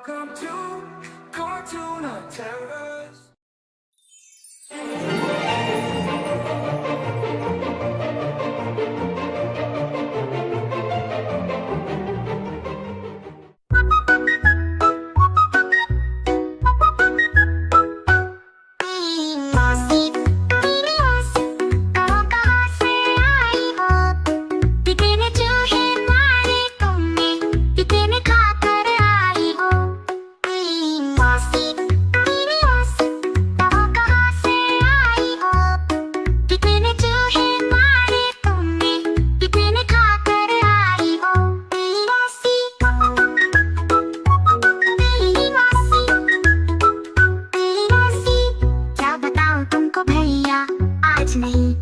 Welcome to Cartoon of Terrors.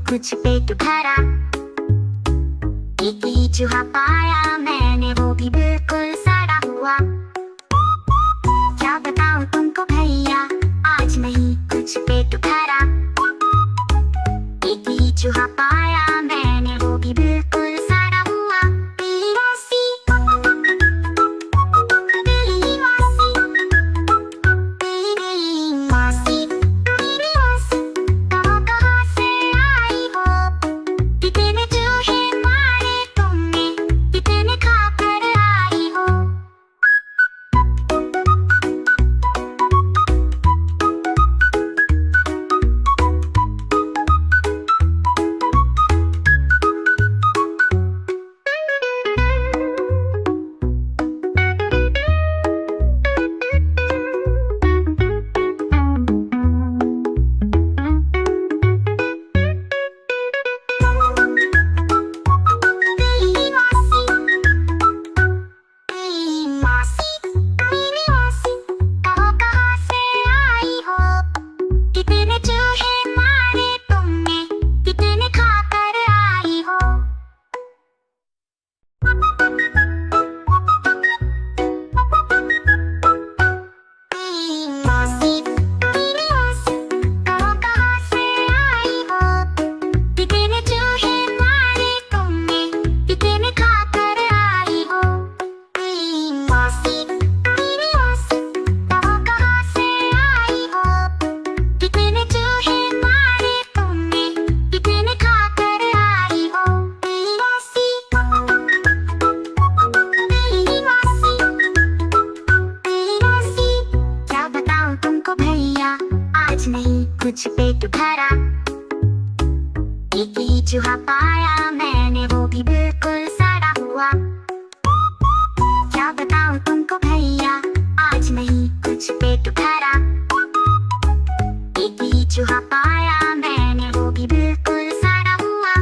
कुछ पेट भरा एक ही चूहा पाया मैंने, वो भी बिल्कुल सड़ा हुआ। क्या बताऊं तुमको भैया, आज नहीं कुछ पेट भरा। एक ही चूहा पाया मैंने, वो भी बिल्कुल सड़ा हुआ। नहीं कुछ पेट भरा, एक ही चूहा पाया मैंने, वो भी बिल्कुल सड़ा हुआ। क्या बताऊं तुमको भैया, आज नहीं कुछ पेट भरा। एक ही चूहा पाया मैंने, वो भी बिल्कुल सड़ा हुआ।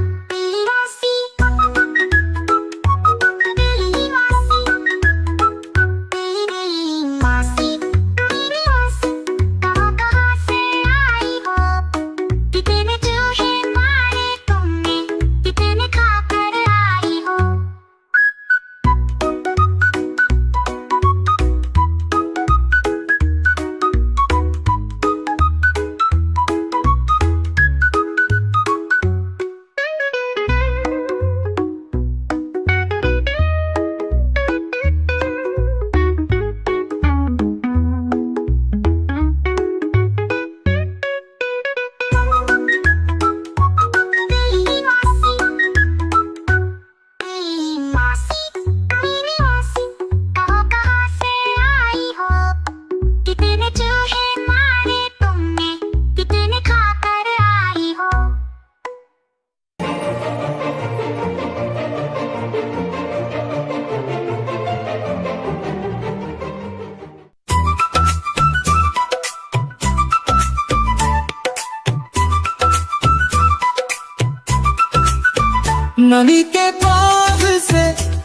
नानी के पास से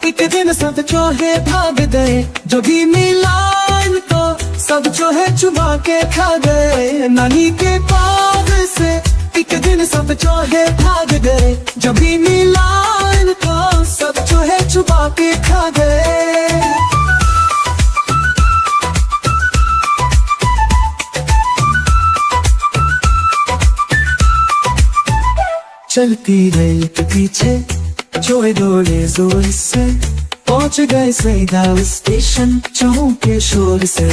एक दिन सब चूहे भाग गए, जो भी मिला इनको सब चूहे चुबा के खा गए। नानी के पास से एक दिन सब चूहे भाग गए, जो भी मिला इनको सब चूहे चुबा के खा गए। चलती रेल के पीछे चूहे दौड़े जोर से, पहुंच गए सीधा स्टेशन चौं के शोर से।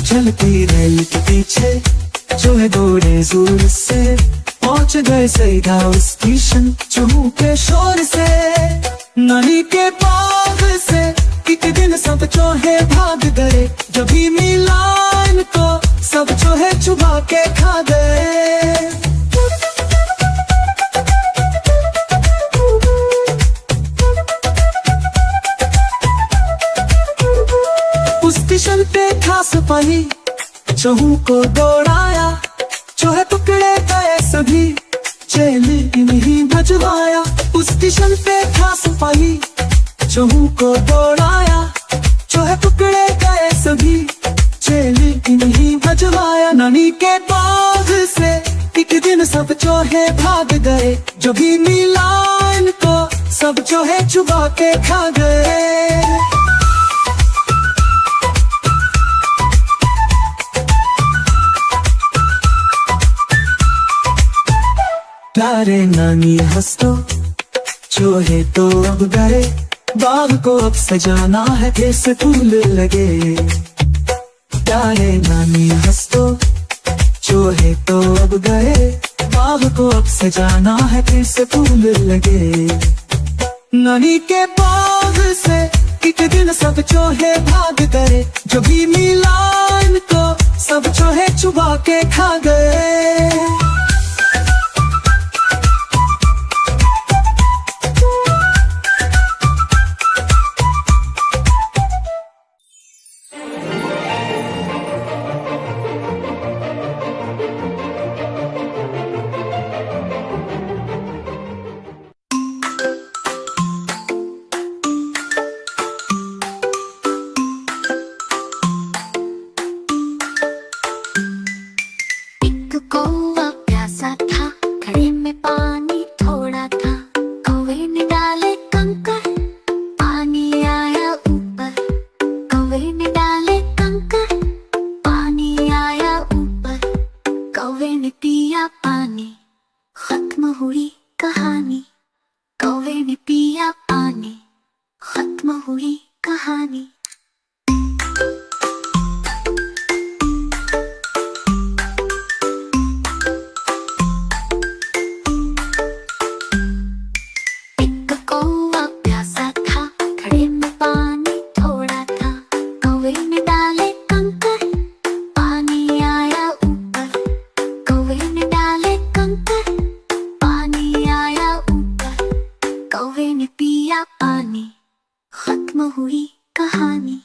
चलती रेल के पीछे जो है दौड़े जोर से। पहुंच गए सीधा स्टेशन चौं के शोर से। नानी के बाग से एक दिन सब चूहे भाग गए। जब भी मिला इनको सब चूहे चुबा के खा गए। उस स्टेशन पे था सिपाही चूहों को दौड़ाया। चूहे पकड़े गए सभी जेल नहीं भजवाया। उस स्टेशन पे था सिपाही चूहों को दौड़ाया। चूहे पकड़े गए सभी जेल नहीं भजवाया। नानी के बाग से एक दिन सब चूहे भाग गए। जो भी मिला इनको सब चूहे चुबा के खा गए। प्यारे नानी हंस तो चूहे तो अब गए। बाग को अब सजाना है फिर से फूल लगे। प्यारे नानी हंस तो चूहे तो अब गए। बाग को अब सजाना है फिर से फूल लगे। नानी के बाग से एक दिन सब चूहे भाग गए। जो भी मिला इनको सब चूहे चुबा के खा गए। कौवा प्यासा था, घड़े में पानी थोड़ा था। कौवे ने डाले कंकर, पानी आया ऊपर। कौवे ने डाले कंकर, पानी आया ऊपर। कौवे ने पिया पानी, खत्म हुई कहानी। कौवे ने पिया पानी, खत्म हुई कहानी। कौवे ने पिया पानी, खत्म हुई कहानी।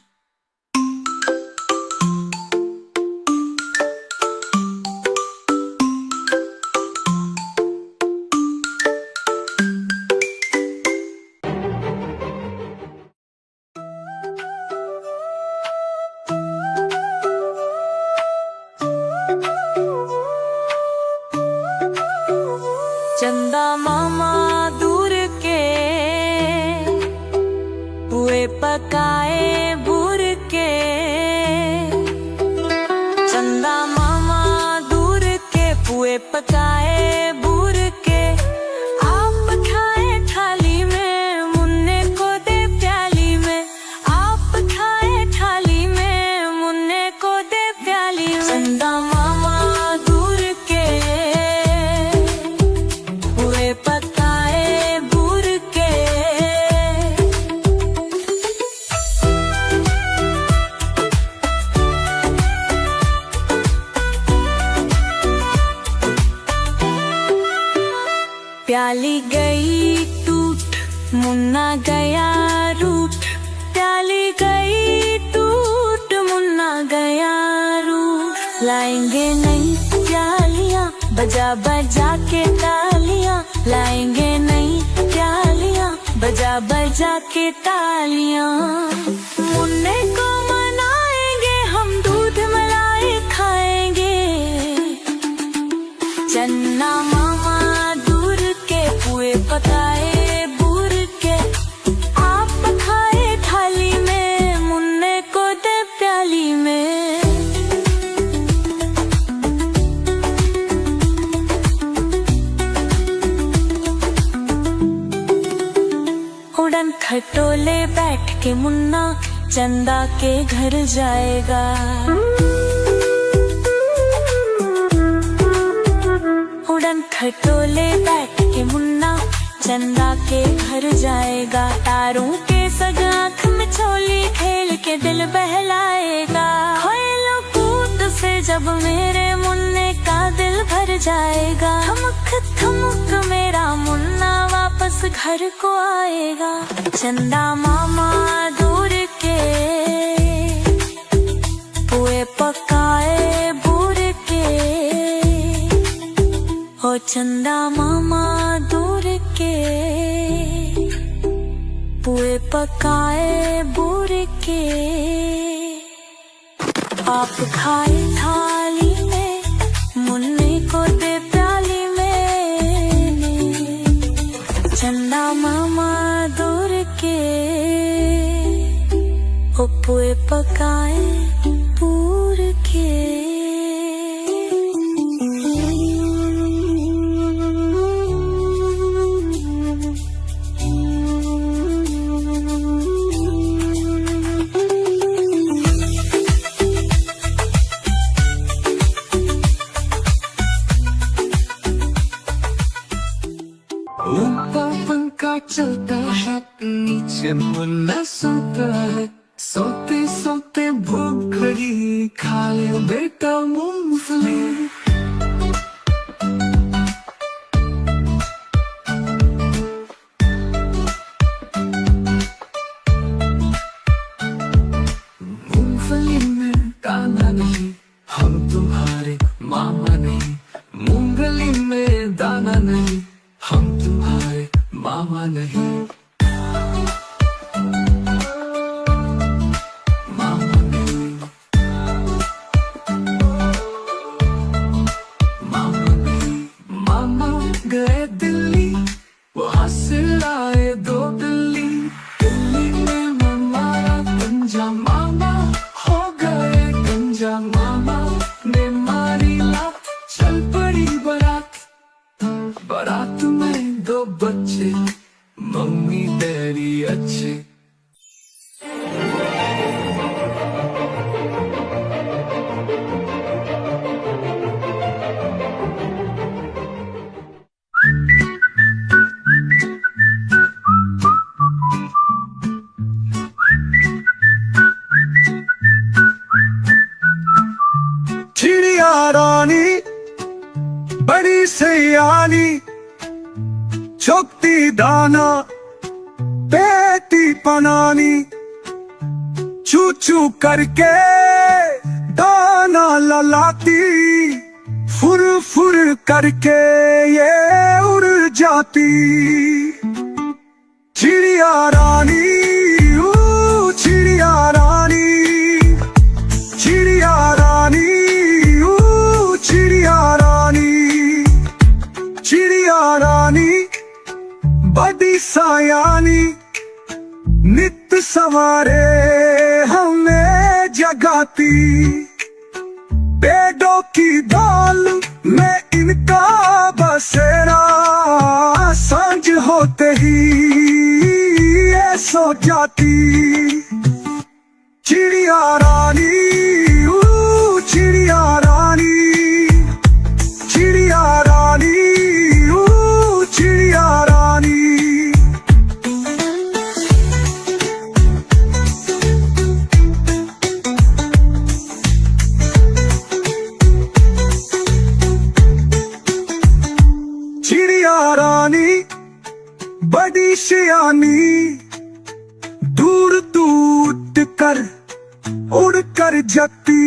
चंदा मामा दूर के पुए पकाए भूर के। चंदा मामा दूर के पुए पकाए भूर के। आप खाए थाली में, मुन्ने को दे प्याली में। आप खाए थाली में, मुन्ने को दे प्याली में। चंदा मामा दूर के पुए पकाए भूर के। प्याली गई टूट, मुन्ना गया रूठ। प्याली गई टूट, मुन्ना गया रूठ। लाएंगे नई प्यालियां, बजा बजा के तालियां। लाएंगे नई प्यालियां, बजा बजा के तालियां। मुन्ने को मनाएंगे हम, दूध मलाई खाएंगे। चन्ना मामा दूर के पुए पकाए बूर के। आप खाए थाली में, मुन्ने को दे प्याली में। उड़न खटोले बैठ के मुन्ना चंदा के घर जाएगा। उड़न खटोले बैठ के मुन्ना चंदा के घर जाएगा। तारों के सग आँख में छोली खेल के दिल बहलाएगा। खोलो कूद से जब मेरे मुन्ने का दिल भर जाएगा। थमक थमक मेरा मुन्ना वापस घर को आएगा। चंदा मामा दूर के पुए पकाए बूर के। ओ चंदा मामा दूर के पुए पकाए बूर के। आप खाए थाली में मुन्ने को दे प्याली में। चंदा मामा दूर के ओ पुए पकाए बूर के। ऊपर पंखा चलता है, नीचे मुन्ना सोता है। सोते सोते भूख लगी, खा ले बेटा मूंगफली। मूंगफली में दाना नहीं, हम तुम्हारे मामा नहीं। मूंगफली में दाना नहीं, हम तुम्हारे मामा नहीं। मामा नहीं, मामा नहीं। मामा गए दिल्ली, वहाँ से लाए 2 बिल्ली। दिल्ली में मारा गंजा, मामा हो गए गंजा। मामा ने मारी लात, चल पड़ी बारात। बारात में 2 बच्चे, मम्मी डैडी अच्छे। चिड़िया रानी बड़ी सयानी, चुगती दाना बेटी पनानी। चू चू करके दाना ललाती, फुर फुर करके ये उड़ जाती। चिड़िया रानी ओ चिड़िया रानी, चिड़िया रानी ओ चिड़िया रानी। चिड़िया रानी बड़ी सयानी, नित सवारे हमें जगाती। पेड़ों की डाल में इनका बसेरा, सांझ होते ही ये सो जाती। चिड़िया रानी ओ चिड़िया रानी, चिड़िया रानी ओ चिड़िया रानी। चिड़िया रानी बड़ी सयानी, दूर दूर कर उड़ कर जाती।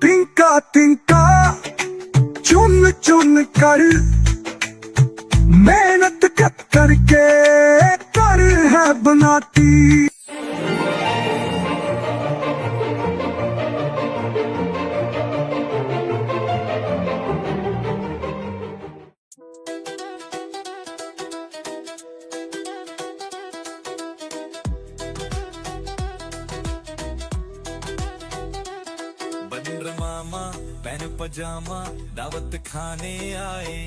तिनका तिनका चुन चुन कर, मेहनत करके कर है बनाती। बंदर मामा पहन पजामा दावत खाने आए।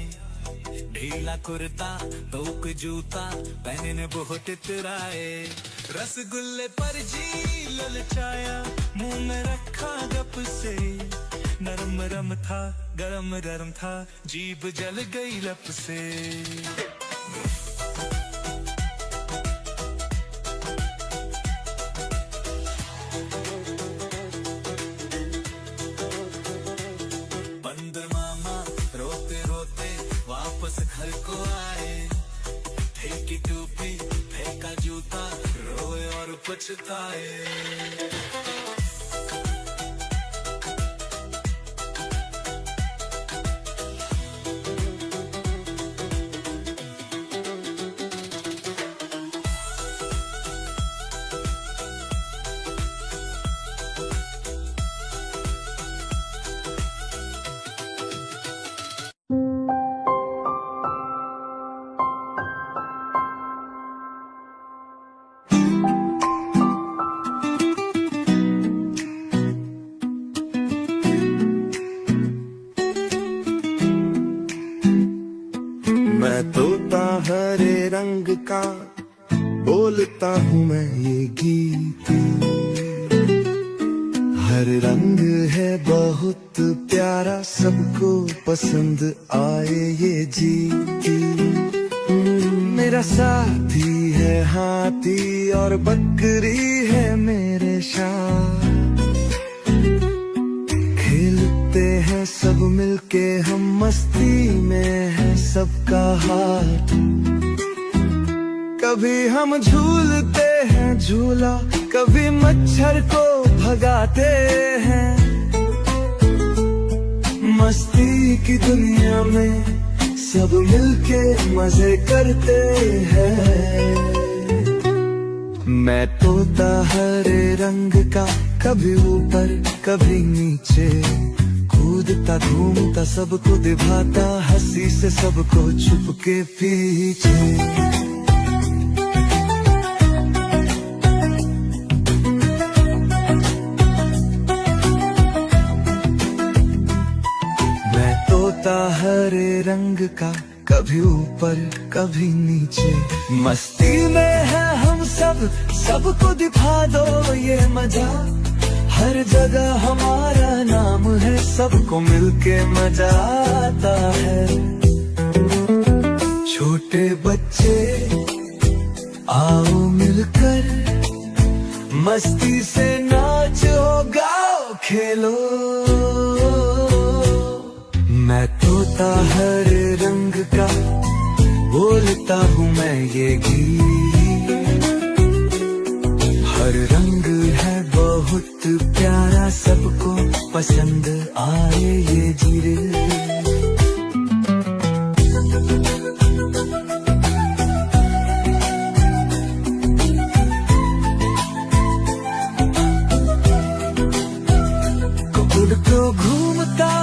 ढीला कुर्ता तोक जूता पहने बहुत इतराए, रसगुल्ले पर जी ललचाया मुंह में रखा गप से, नरम नरम था गरम गरम था जीभ जल गई लप से। बंदर मामा रोते रोते वापस घर को आए, फेंकी टोपी फेंका जूता रोए और पछताए। मैं तोता हरे रंग का बोलता हूँ मैं ये गीत, हर रंग है बहुत प्यारा सबको पसंद आए ये जीती। मेरा साथी है हाथी और बकरी है मेरे साथ, खेलते हैं सब मिलके हम मस्ती में है सबका हाथ। कभी हम झूलते हैं झूला कभी मच्छर को भगाते हैं, मस्ती की दुनिया में सब मिलके मजे करते हैं। मैं तोता हरे रंग का कभी ऊपर कभी नीचे, कूदता घूमता सबको दिभाता हंसी से सबको छुप के पीछे। मैं तोता हरे रंग का कभी ऊपर कभी नीचे, मस्ती में है हम सब सबको दिखा दो ये मजा, हर जगह हमारा नाम है सबको मिलके मजा आता है। छोटे बच्चे आओ मिलकर मस्ती से नाचो गाओ खेलो। मैं तोता हरे रंग का बोलता हूँ मैं ये गीत, हर रंग है बहुत प्यारा सबको पसंद आए ये जीरे। गुड़ को घूमता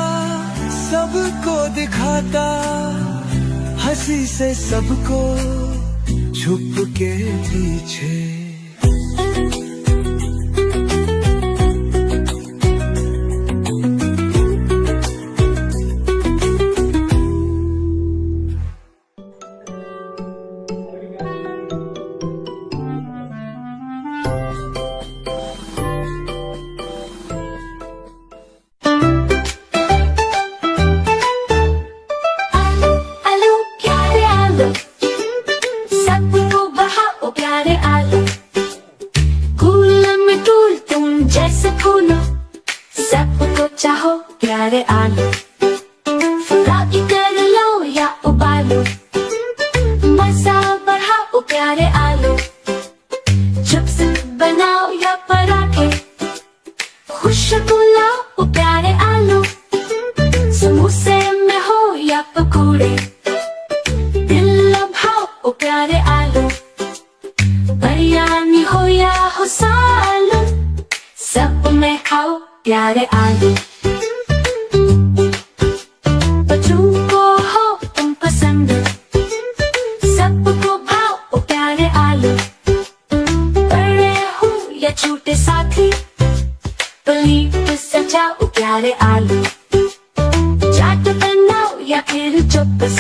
सबको दिखाता हंसी से सबको छुप के पीछे। चाहो प्यारे आलू, फ्राई कर लो या उबालो, मजा बढ़ाओ प्यारे आलू, चिप्स बनाओ या पराठे, खुशबू लाओ प्यारे आलू, समोसे में हो या पकौड़े, दिल लभाओ प्यारे आलू, बिरयानी हो या हो सालन, सब में खाओ प्यारे आलू। बच्चों को हो तुम पसंद, सबको भाओ प्यारे आलू, बड़े हो या छोटे साथी, प्लेट सजाओ प्यारे आलू, चाट बनाओ या फिर चौपस,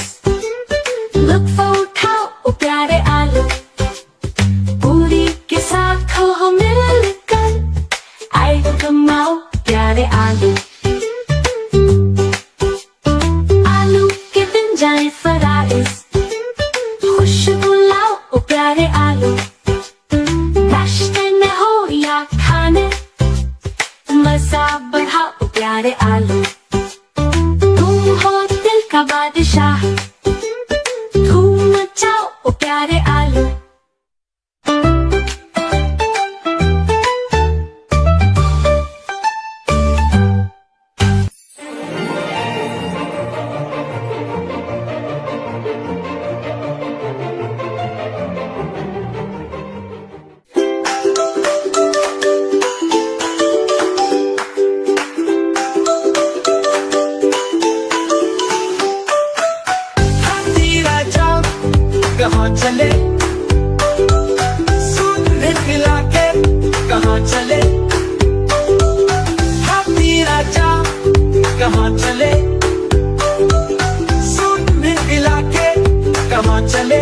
ओ प्यारे आलू, पूरी के साथ खाओ मिलकर, आए तो कमाओ प्यारे आलू। आलू के दिन जाए फराइज, खुशबू लाओ ओ प्यारे आलू। नाश्ते में हो या खाने, मजा बढ़ाओ ओ प्यारे आलू। तुम हो दिल का बादशाह, धूम मचाओ ओ प्यारे आलू। हाथी राजा कहाँ चले, सूंड खिला के कहाँ चले। हाथी राजा कहाँ चले, सूंड खिला के कहाँ चले।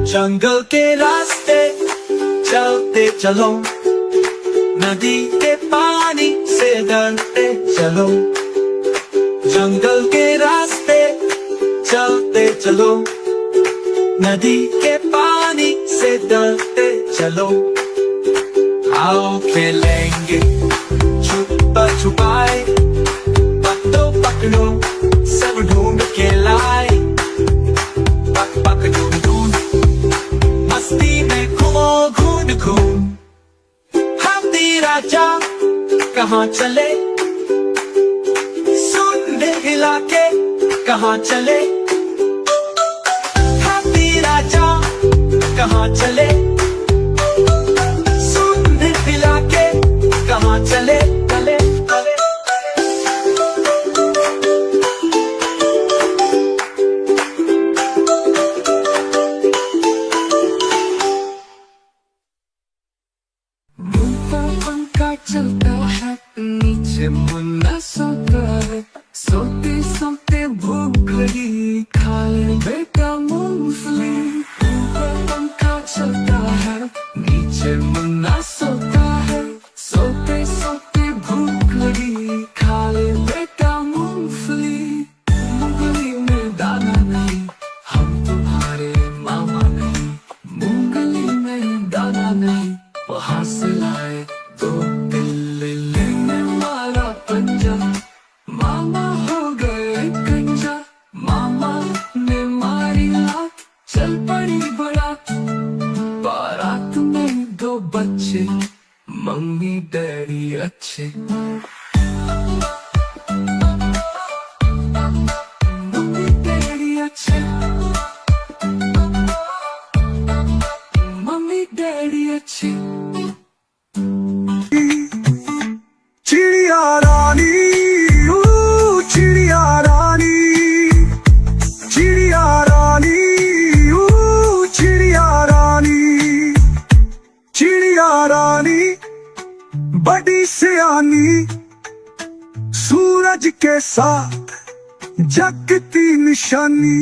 जंगल के रास्ते चलते चलो, नदी के पानी से डरते चलो। जंगल के रास्ते चलते चलो, नदी के पानी से डरते चलो। आओ खेलेंगे छुपा छुपाए, पकड़ो पकड़ो सब ढूंढ के लाए। पक पक ढूंढ ढूंढ मस्ती में घूमो घूम घूम। हाथी राजा कहाँ चले, सूंड हिला के कहाँ चले। हाथी राजा कहाँ चले, सूंड हिला के कहाँ चले चले चले। ऊपर पंखा चलता है, नीचे मुन्ना सोता है। सोते सोते भूख लगी, खा ले बेटा मूंगफली। ऊपर पंखा चलता है, नीचे मुन्ना सोता है। सोते सोते भूख लगी, खा ले बेटा मूंगफली। मूंगफली में दाना नहीं, हम तुम्हारे मामा नहीं। मूंगफली में दाना नहीं, वहाँ से लाए तो दिल्ली ने मारा पंजा। मामा हो गए कंजा, मामा ने मारी लात, चल पड़ी बारात। बारात में दो बच्चे, मम्मी डैडी अच्छे। मम्मी डैडी अच्छे, मम्मी डैडी अच्छे। चिड़िया रानी, ओ चिड़िया रानी, चिड़िया रानी, ओ चिड़िया रानी। चिड़िया रानी बड़ी सियानी, सूरज के साथ जगती निशानी।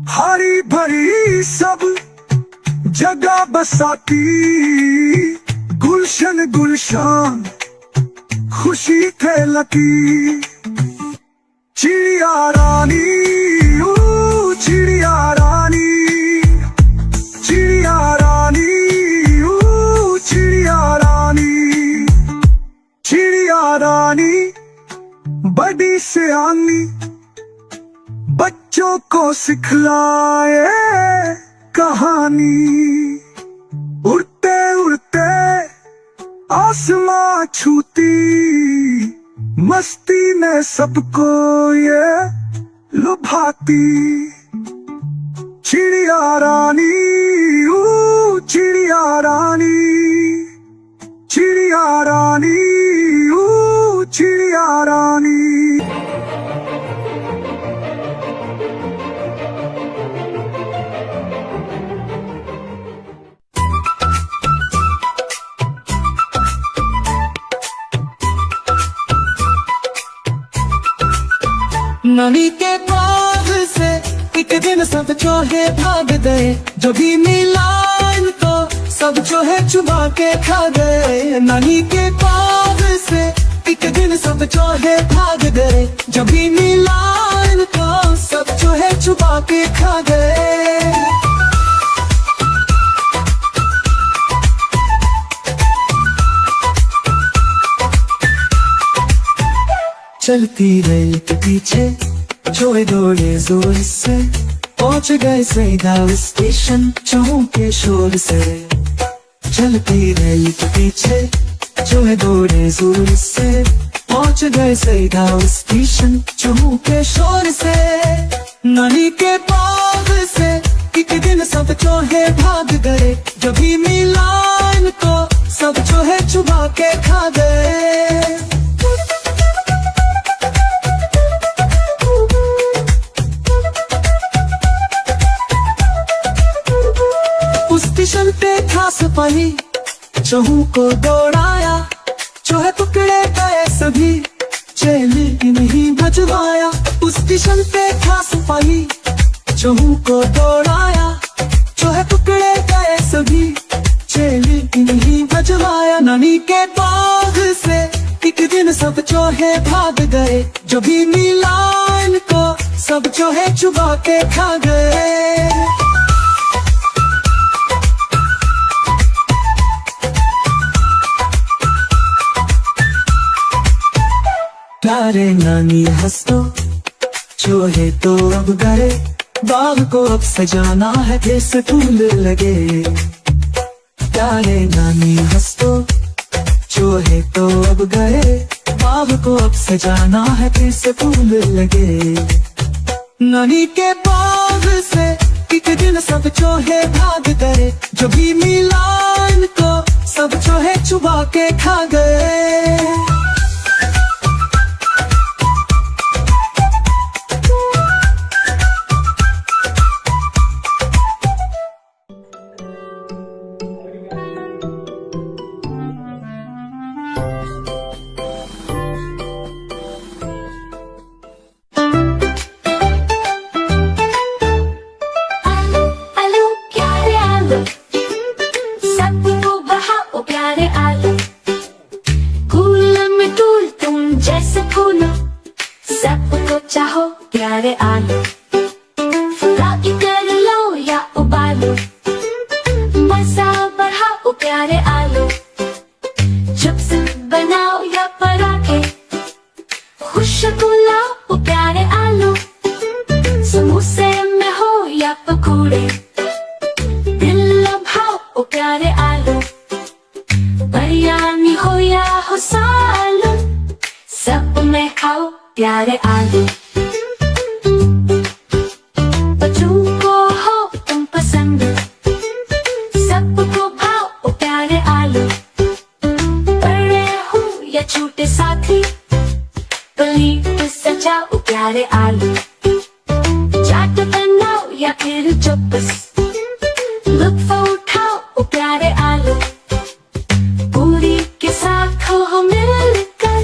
हरी भरी सब जगह बसाती, गुलशन गुलशान खुशी फैलती। चिड़िया रानी, ओ चिड़िया रानी, चिड़िया रानी, ओ चिड़िया रानी। चिड़िया रानी बड़ी सियानी, बच्चों को सिखलाए कहानी। उड़ते उड़ते आसमां छूती, मस्ती में सबको ये लुभाती। चिड़िया रानी, ओ चिड़िया रानी, चिड़िया रानी, ओ चिड़िया रानी। नदी के पार से एक दिन दिन सब जो है भाग गए, जो भी मिला इनको सब जो है चुबा के खा गए। नानी के पास से एक दिन सब जो है भाग गए, जो भी मिला इनको सब जो है चुबा के खा गए। चलती रेल के पीछे छोए दौड़े जोर से, पहुंच गए सीधा स्टेशन चौं के शोर से। चलती रेल के पीछे छोए दौड़े जोर से, पहुंच गए सीधा स्टेशन चौं के शोर से। नानी के बाग से एक दिन सब जो है भाग गए, जो भी मिला इनको सब जो है चुबा के खा गए। स्टेशन पे था सिपाही, चहु को दौड़ाया, जो है टुकड़े गए सभी, चेली नहीं भजवाया। उस स्टेशन पे था सिपाही, चहु को दौड़ाया, जो है टुकड़े गए सभी, चेली नहीं भजवाया। नानी के बाग से एक दिन सब जो है भाग गए, जो भी मिला इनको सब जो है चुबा के खा गए। प्यारे नानी हंस दो, जो है तो अब गए, बाग को अब सजाना है फिर से फूल लगे। प्यारे नानी हंस दो, जो है तो अब गए, बाग को अब सजाना है फिर से फूल लगे। नानी के बाग से एक दिन सब जो है भाग गए, जो भी मिला इनको सब जो है चुबा के खा गए। चाहो प्यारे आलू, फ्राई कर लो या उबालो, मजा बढ़ाओ प्यारे आलू। चिप्स बनाओ या पराठे, खुशबू लाओ प्यारे आलू। समोसे में हो या पकौड़े, दिल लभाओ प्यारे आलू। बिरयानी हो या हो सालन, सब में खाओ प्यारे आलू। बच्चों को हो तुम पसंद, सबको भाओ प्यारे आलू। बड़े हो या छोटे साथी, प्लेट सजाओ प्यारे आलू। चाट बनाओ या फिर चुप्स, लुत्फ उठाओ प्यारे आलू। पूरी के साथ हो मिलकर,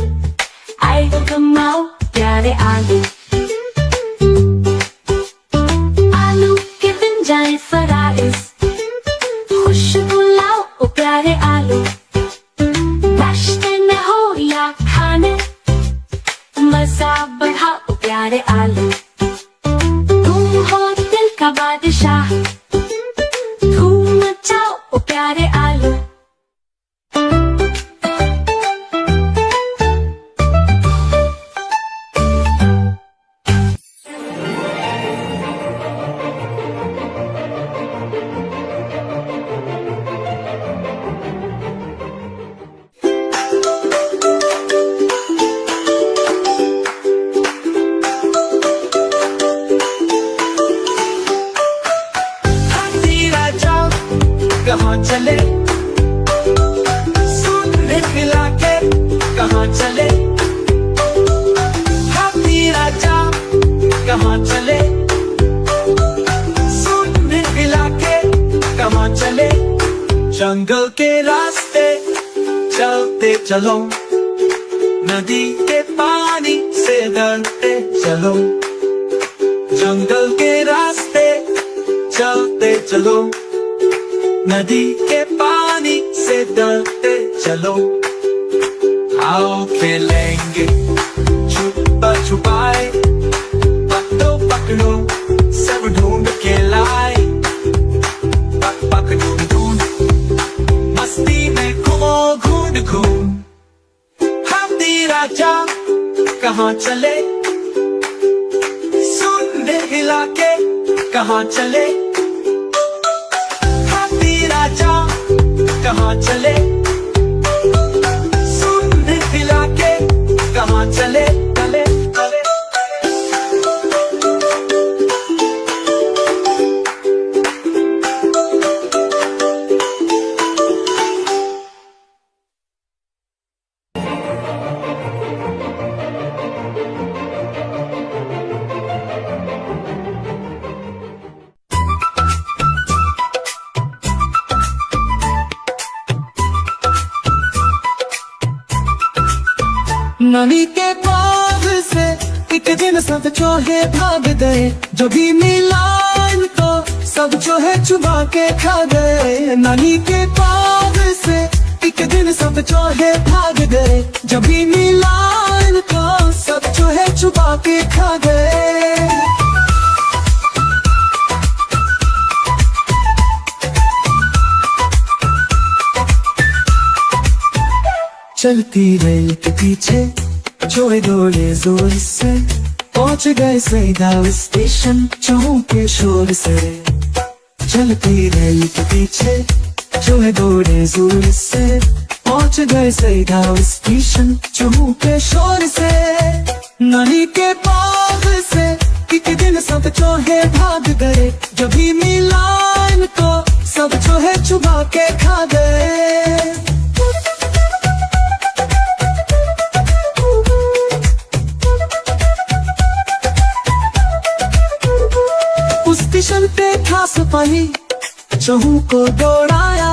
आए कमाओ प्यारे आलू। आलू के बन जाए फराइज, खुशबू लाओ प्यारे आलू। नाश्ते में हो या खाने, मजा बढ़ाओ प्यारे आलू। तुम हो दिल का बादशाह, धूम मचाओ प्यारे आलू। कहाँ चले, सूट में खिला के कहाँ चले। हाथी राजा कहाँ चले, सूट में खिला के कहाँ चले। जंगल के रास्ते चलते चलो, नदी के पानी से डरते चलो। जंगल के रास्ते चलते चलो, नदी के पानी से डरते चलो। आओ खेलेंगे छुपा छुपाए, पकड़ो पकड़ो सब ढूंढ के लाए। पक पक ढूंढ ढूंढ मस्ती में घूमो घूम घूम। हम दी राजा कहाँ चले, सुनने हिला के कहाँ चले। हम दी राजा कहाँ चले, सुनने हिला के कहाँ चले चले चले। नदी के पार से एक दिन सब चोहे भाग गए, जो भी मिला इनको सब चोहे चुबा के खा गए। नदी के पार से एक दिन सब चोहे भाग गए, जो भी मिला इनको सब चोहे चुबा के खा गए। चलती रेल के पीछे चोहे दौड़े जोर से, पहुंच गए सईदा स्टेशन चोहों के शोर से। चलती रेल के पीछे चोहे दौड़े जोर से, पहुंच गए सईदा स्टेशन चोहों के शोर से। नदी के पार से एक दिन सब चोहे भाग गए, जो भी मिला इनको सब चोहे चुबा के खा गए। स्टेशन पे था सिपाही चोहों को दौड़ाया,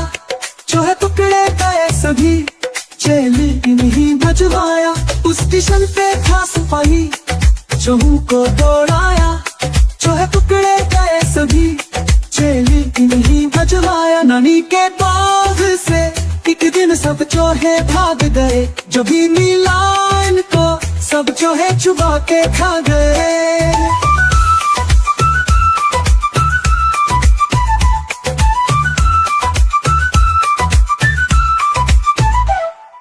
चोहे पकड़े गए सभी जेल नहीं भजवाया। उस स्टेशन पे था सिपाही चोहों को दौड़ाया, चोहे पकड़े गए सभी जेल नहीं भजवाया। नदी के बाग से एक दिन सब चोहे भाग गए, जो भी मिला इनको सब चोहे चुबा के खा गए।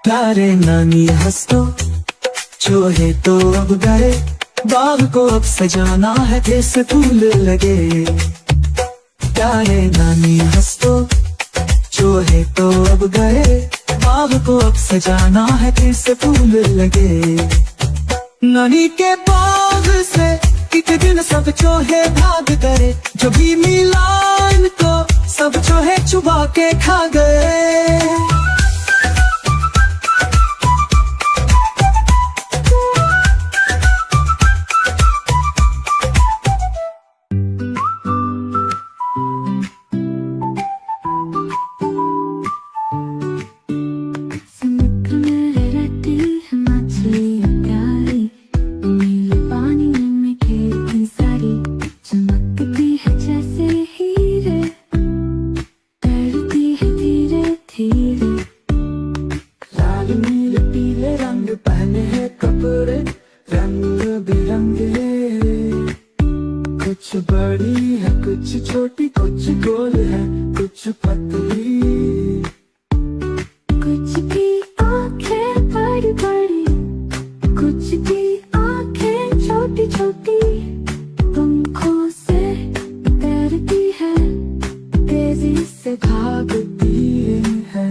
प्यारे नानी हंस दो, चोहे तो अब गए, बाग को अब सजाना है जैसे फूल लगे। प्यारे नानी हंस दो, चोहे तो अब गए, बाग को अब सजाना है जैसे फूल लगे। नदी के बाग से एक दिन सब चोहे भाग गए, जो भी मिला इनको सब चोहे चुबा के खा गए। कुछ बड़ी है कुछ छोटी, कुछ गोल है कुछ पतली। कुछ की आंखें बड़ी बड़ी, कुछ की आंखें छोटी छोटी। पंखों से तैरती है, तेजी से भागती है।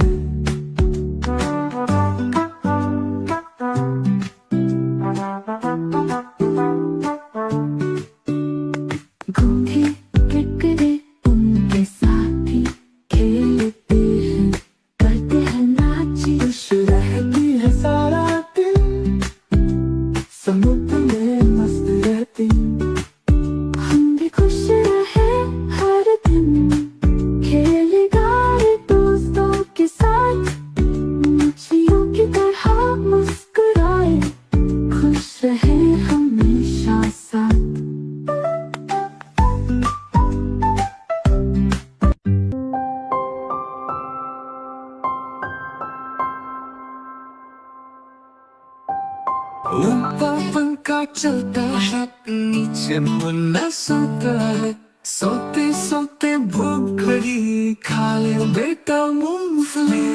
गूंगे किरकिरे उनके साथी खेलते चलता है, नीचे मुन्ना सोता है। सोते सोते भूख लगी, खा ले बेटा मूंगफली।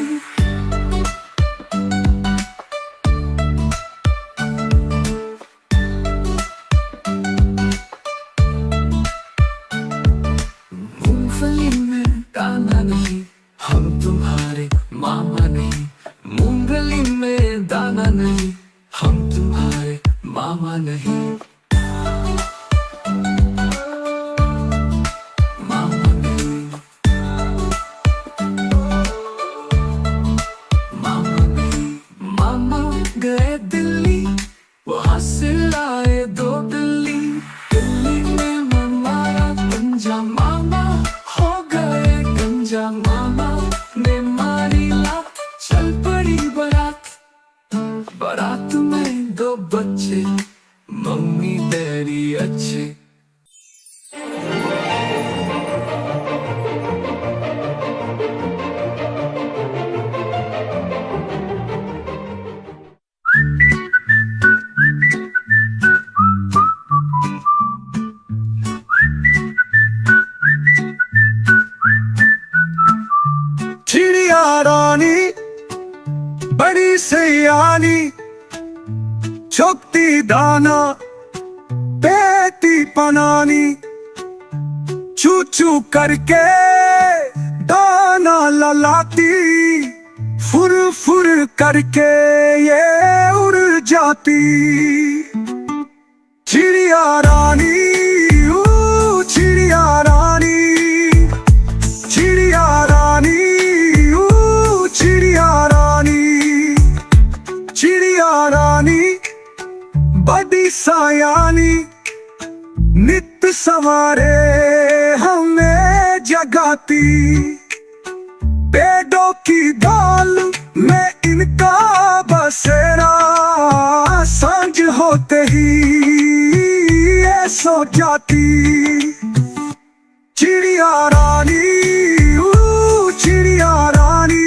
मूंगफली में दाना नहीं, हम तुम्हारे मामा नहीं। मूंगफली में दाना नहीं, हम तुम्हारे मामा नहीं। मामा नहीं, मामा नहीं। मामा गए दिल्ली, वहाँ से लाए 2 बिल्ली। दिल्ली में मारा गंजा, मामा हो गए गंजा। मामा ने मारी लात, चल पड़ी बारात। बारात में 2 बच्चे, मम्मी डैडी अच्छे। चिड़िया रानी बड़ी सयानी, चुगती दाना बेटी पनानी। चू चू करके दाना ललाती, फुर फुर करके ये उड़ जाती। चिड़िया रानी, ओ चिड़िया रानी। चिड़िया रानी, ओ चिड़िया रानी। चिड़िया रानी बड़ी सयानी, नित सवारे हमें जगाती। पेड़ों की डाल में इनका बसेरा, सांझ होते ही ये सो जाती। चिड़िया रानी, ओ चिड़िया रानी।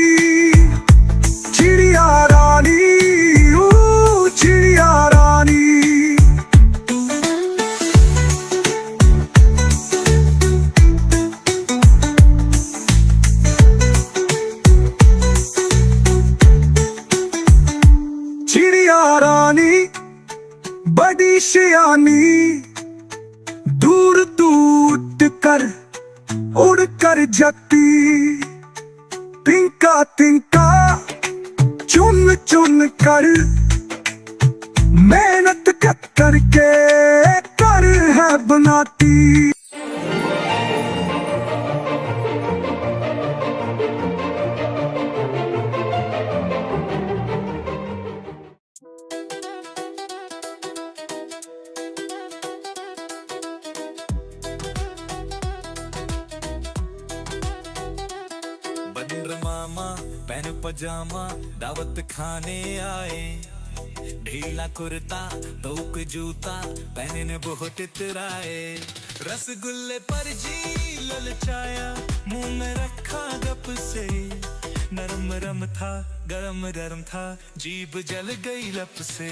चिड़िया रानी, ओ चिड़िया रानी। चिड़िया रानी बड़ी सयानी, दूर दूर कर उड़ कर जाती। तिनका तिनका चुन चुन कर, मेहनत करके कर है बनाती। बंदर मामा पहन पजामा, दावत खाने आए। ढीला कुर्ता तोक जूता, पहने ने बहुत इतराए। रसगुल्ले पर जी ललचाया, मुंह में रखा गप से। नरम नरम था गरम गरम था, जीभ जल गई लप से।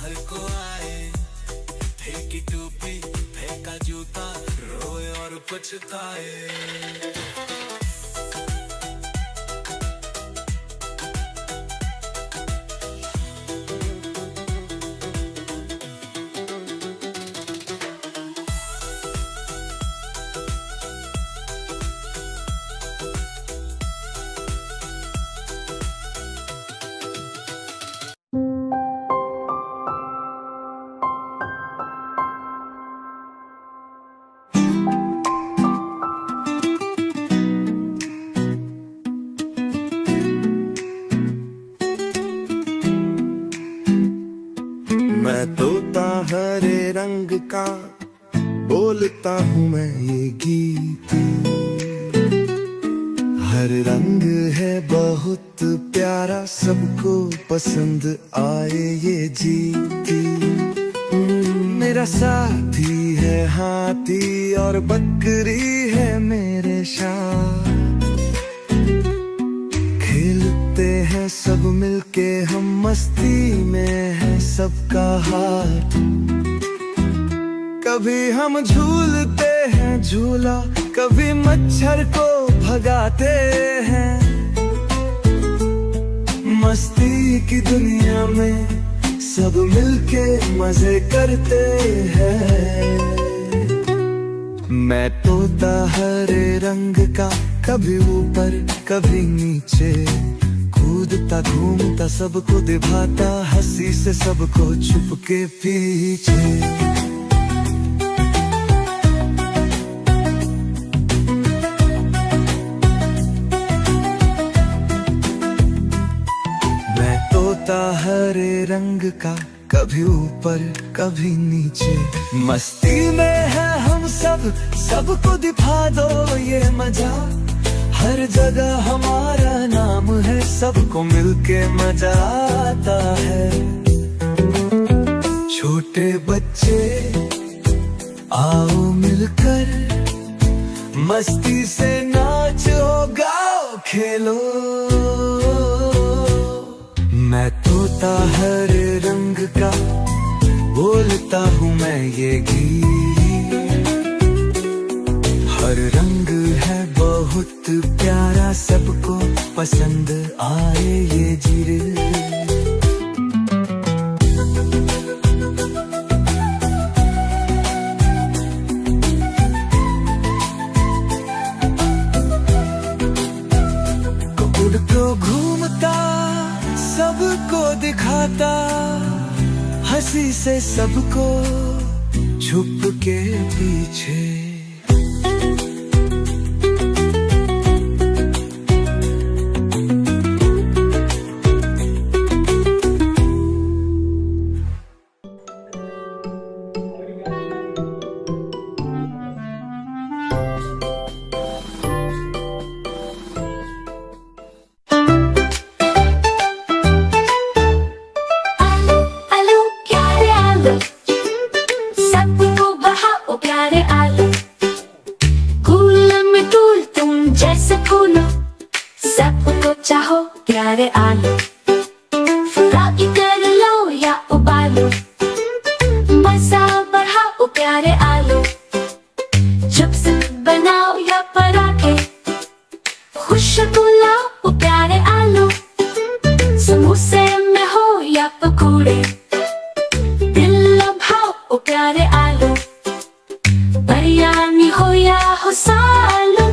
घर को आए, फेंकी टोपी फेंका जूता, रोए और पछताए। मैं तोता हरे रंग का, बोलता हूँ मैं ये गीत। हर रंग है बहुत प्यारा, सबको पसंद आए ये जीती। मेरा मेरा साथी है हाथी और बकरी है मेरे साथ। खेलते हैं सब मिलके हम, मस्ती में है सबका हाथ। कभी हम झूलते हैं झूला, कभी मच्छर को भगाते हैं। मस्ती की दुनिया में सब मिलके मजे करते हैं। मैं तोता हरे रंग का, कभी ऊपर कभी नीचे, कूदता घूमता सबको दिभाता, हंसी से सबको छुप के पीछे। मैं तोता हरे रंग का, कभी ऊपर कभी नीचे, मस्ती में है हम सब, सबको दिखा दो ये मजा। हर जगह हमारा नाम है, सबको मिलके मजा आता है। छोटे बच्चे आओ मिलकर, मस्ती से नाचो गाओ खेलो। मैं तोता हरे रंग का, बोलता हूँ मैं ये गीत। हर रंग है बहुत प्यारा, सबको पसंद आए ये जीरे। उड़ को घूमता सबको दिखाता, हंसी से सबको छुप के पीछे। सबको बहाओ प्यारे आलू, कूल में तूल तुम जैसे फूलो। सबको चाहो प्यारे आलू, फ्राई कर लो या उबालो। मजा बढ़ाओ प्यारे आलू, चिप्स बनाओ या पराठे। खुशबू लाओ प्यारे आलू, समोसे में हो या पकौड़े। प्यारे आलू, बिरयानी हो या हो सालन,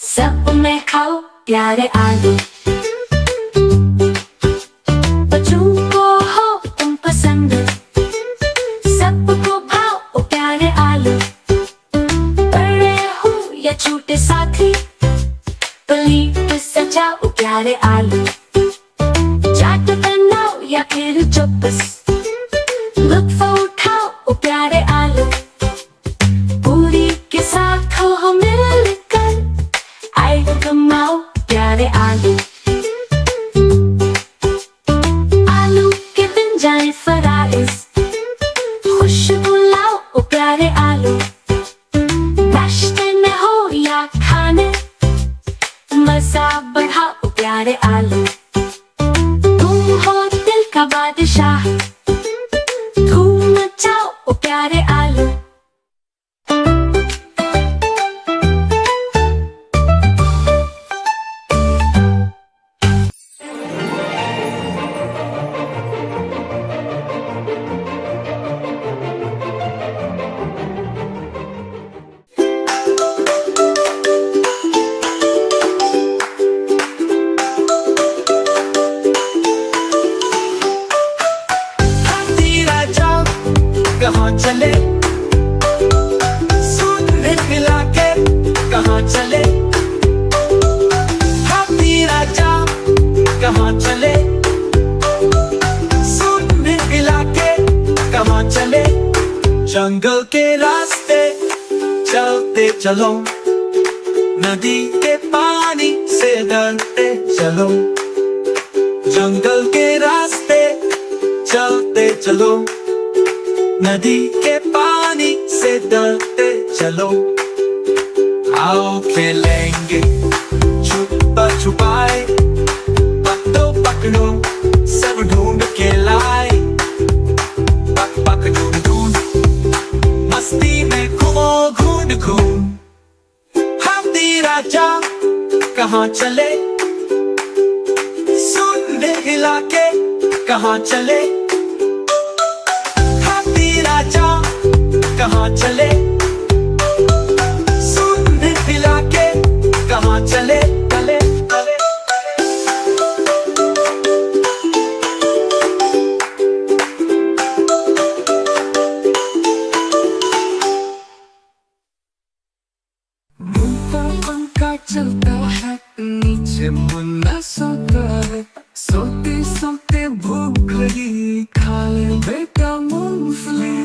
सब में खाओ प्यारे आलू। बच्चों को हो तुम पसंद, सबको भाओ प्यारे आलू। बड़े हो या छोटे साथी, प्लेट सजाओ प्यारे आलू। चाट बनाओ या फिर चौपस, लुत्फ उठाओ प्यारे आलू। पूरी के साथ हो मिलकर, आए कमाओ प्यारे आलू। आलू के बन जाए फराइज, खुशबू लाओ प्यारे आलू। नाश्ते में हो या खाने, मजा बढ़ाओ प्यारे आलू। तुम हो दिल का बादशाह, धूम मचाओ प्यारे आलू। कहाँ चले सूट मिला के, कहाँ चले हाथी राजा। कहाँ चले सूट मिला के, कहाँ चले जंगल के रास्ते चलते चलो। नदी के पानी से डरते चलो, जंगल के रास्ते चलते चलो। नदी के से डरते चलो, आओ खेलेंगे छुपा छुपाए, पकड़ो पकड़ो सब ढूंढ के लाए, पक पक ढूंढ ढूंढ मस्ती में घूमो घूम घूम। हम दी राजा कहाँ चले, सुन हिला के कहाँ चले, हम दी राजा कहाँ चले, सुन हिला के कहाँ चले चले चले। ऊपर पंखा चलता है, नीचे मुन्ना सोता है, सोते सोते भूख लगी, खा ले बेटा मूंगफली।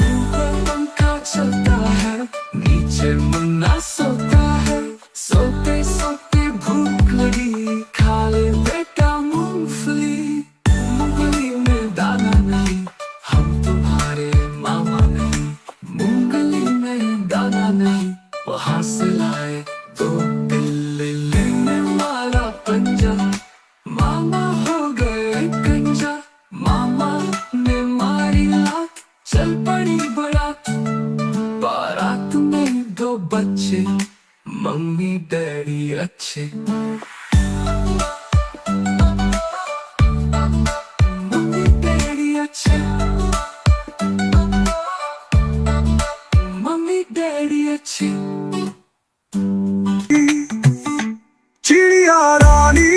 ऊपर पंखा चलता है, नीचे मुन्ना सोता है, सोते सोते भूख लगी, खा ले बेटा मूंगफली। मूंगफली में दाना नहीं, हम तुम्हारे मामा नहीं, मूंगफली में दाना नहीं, वहाँ से लाए तो दिल्ली लेने वाला पंजा, मामा हो गए कंजा, मामा ने मारी लात, चल पड़ी बारात, बारात में दो बच्चे, मम्मी डैडी अच्छे, मम्मी डैडी अच्छे, मम्मी डैडी अच्छे। चिड़िया रानी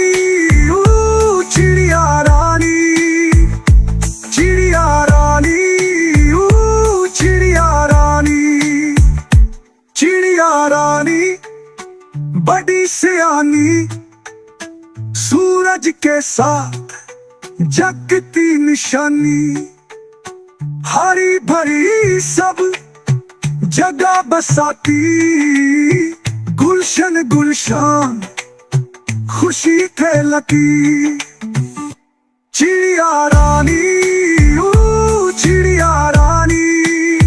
ओ चिड़िया रानी, चिड़िया रानी ओ चिड़िया रानी, चिड़िया रानी बड़ी सियानी, सूरज के साथ जगती निशानी, हरी भरी सब जगह बसाती, गुलशन गुलशान खुशी फैलती। चिड़िया रानी ओ चिड़िया रानी,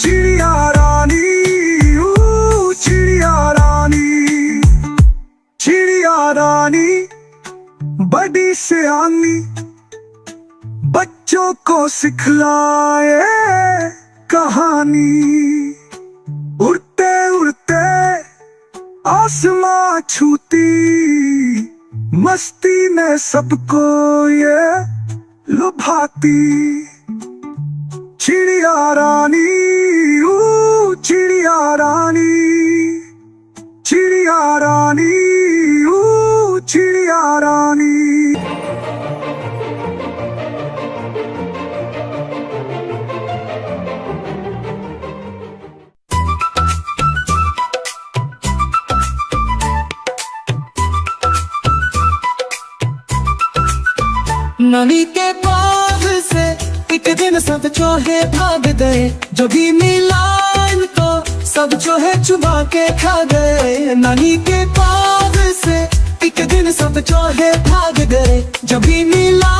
चिड़िया रानी ओ चिड़िया रानी, चिड़िया रानी बड़ी सियानी, बच्चों को सिखलाए कहानी, उड़ते उड़ते आसमां छूती, मस्ती में सबको ये लुभाती। चिड़िया रानी ओ चिड़िया रानी, चिड़िया रानी ओ चिड़िया रानी। नानी के बाग से एक दिन सब चूहे भाग गए, जो भी मिला इनको सब चूहे चुबा के खा गए। नानी के बाग से एक दिन सब चूहे भाग गए, जो भी मिला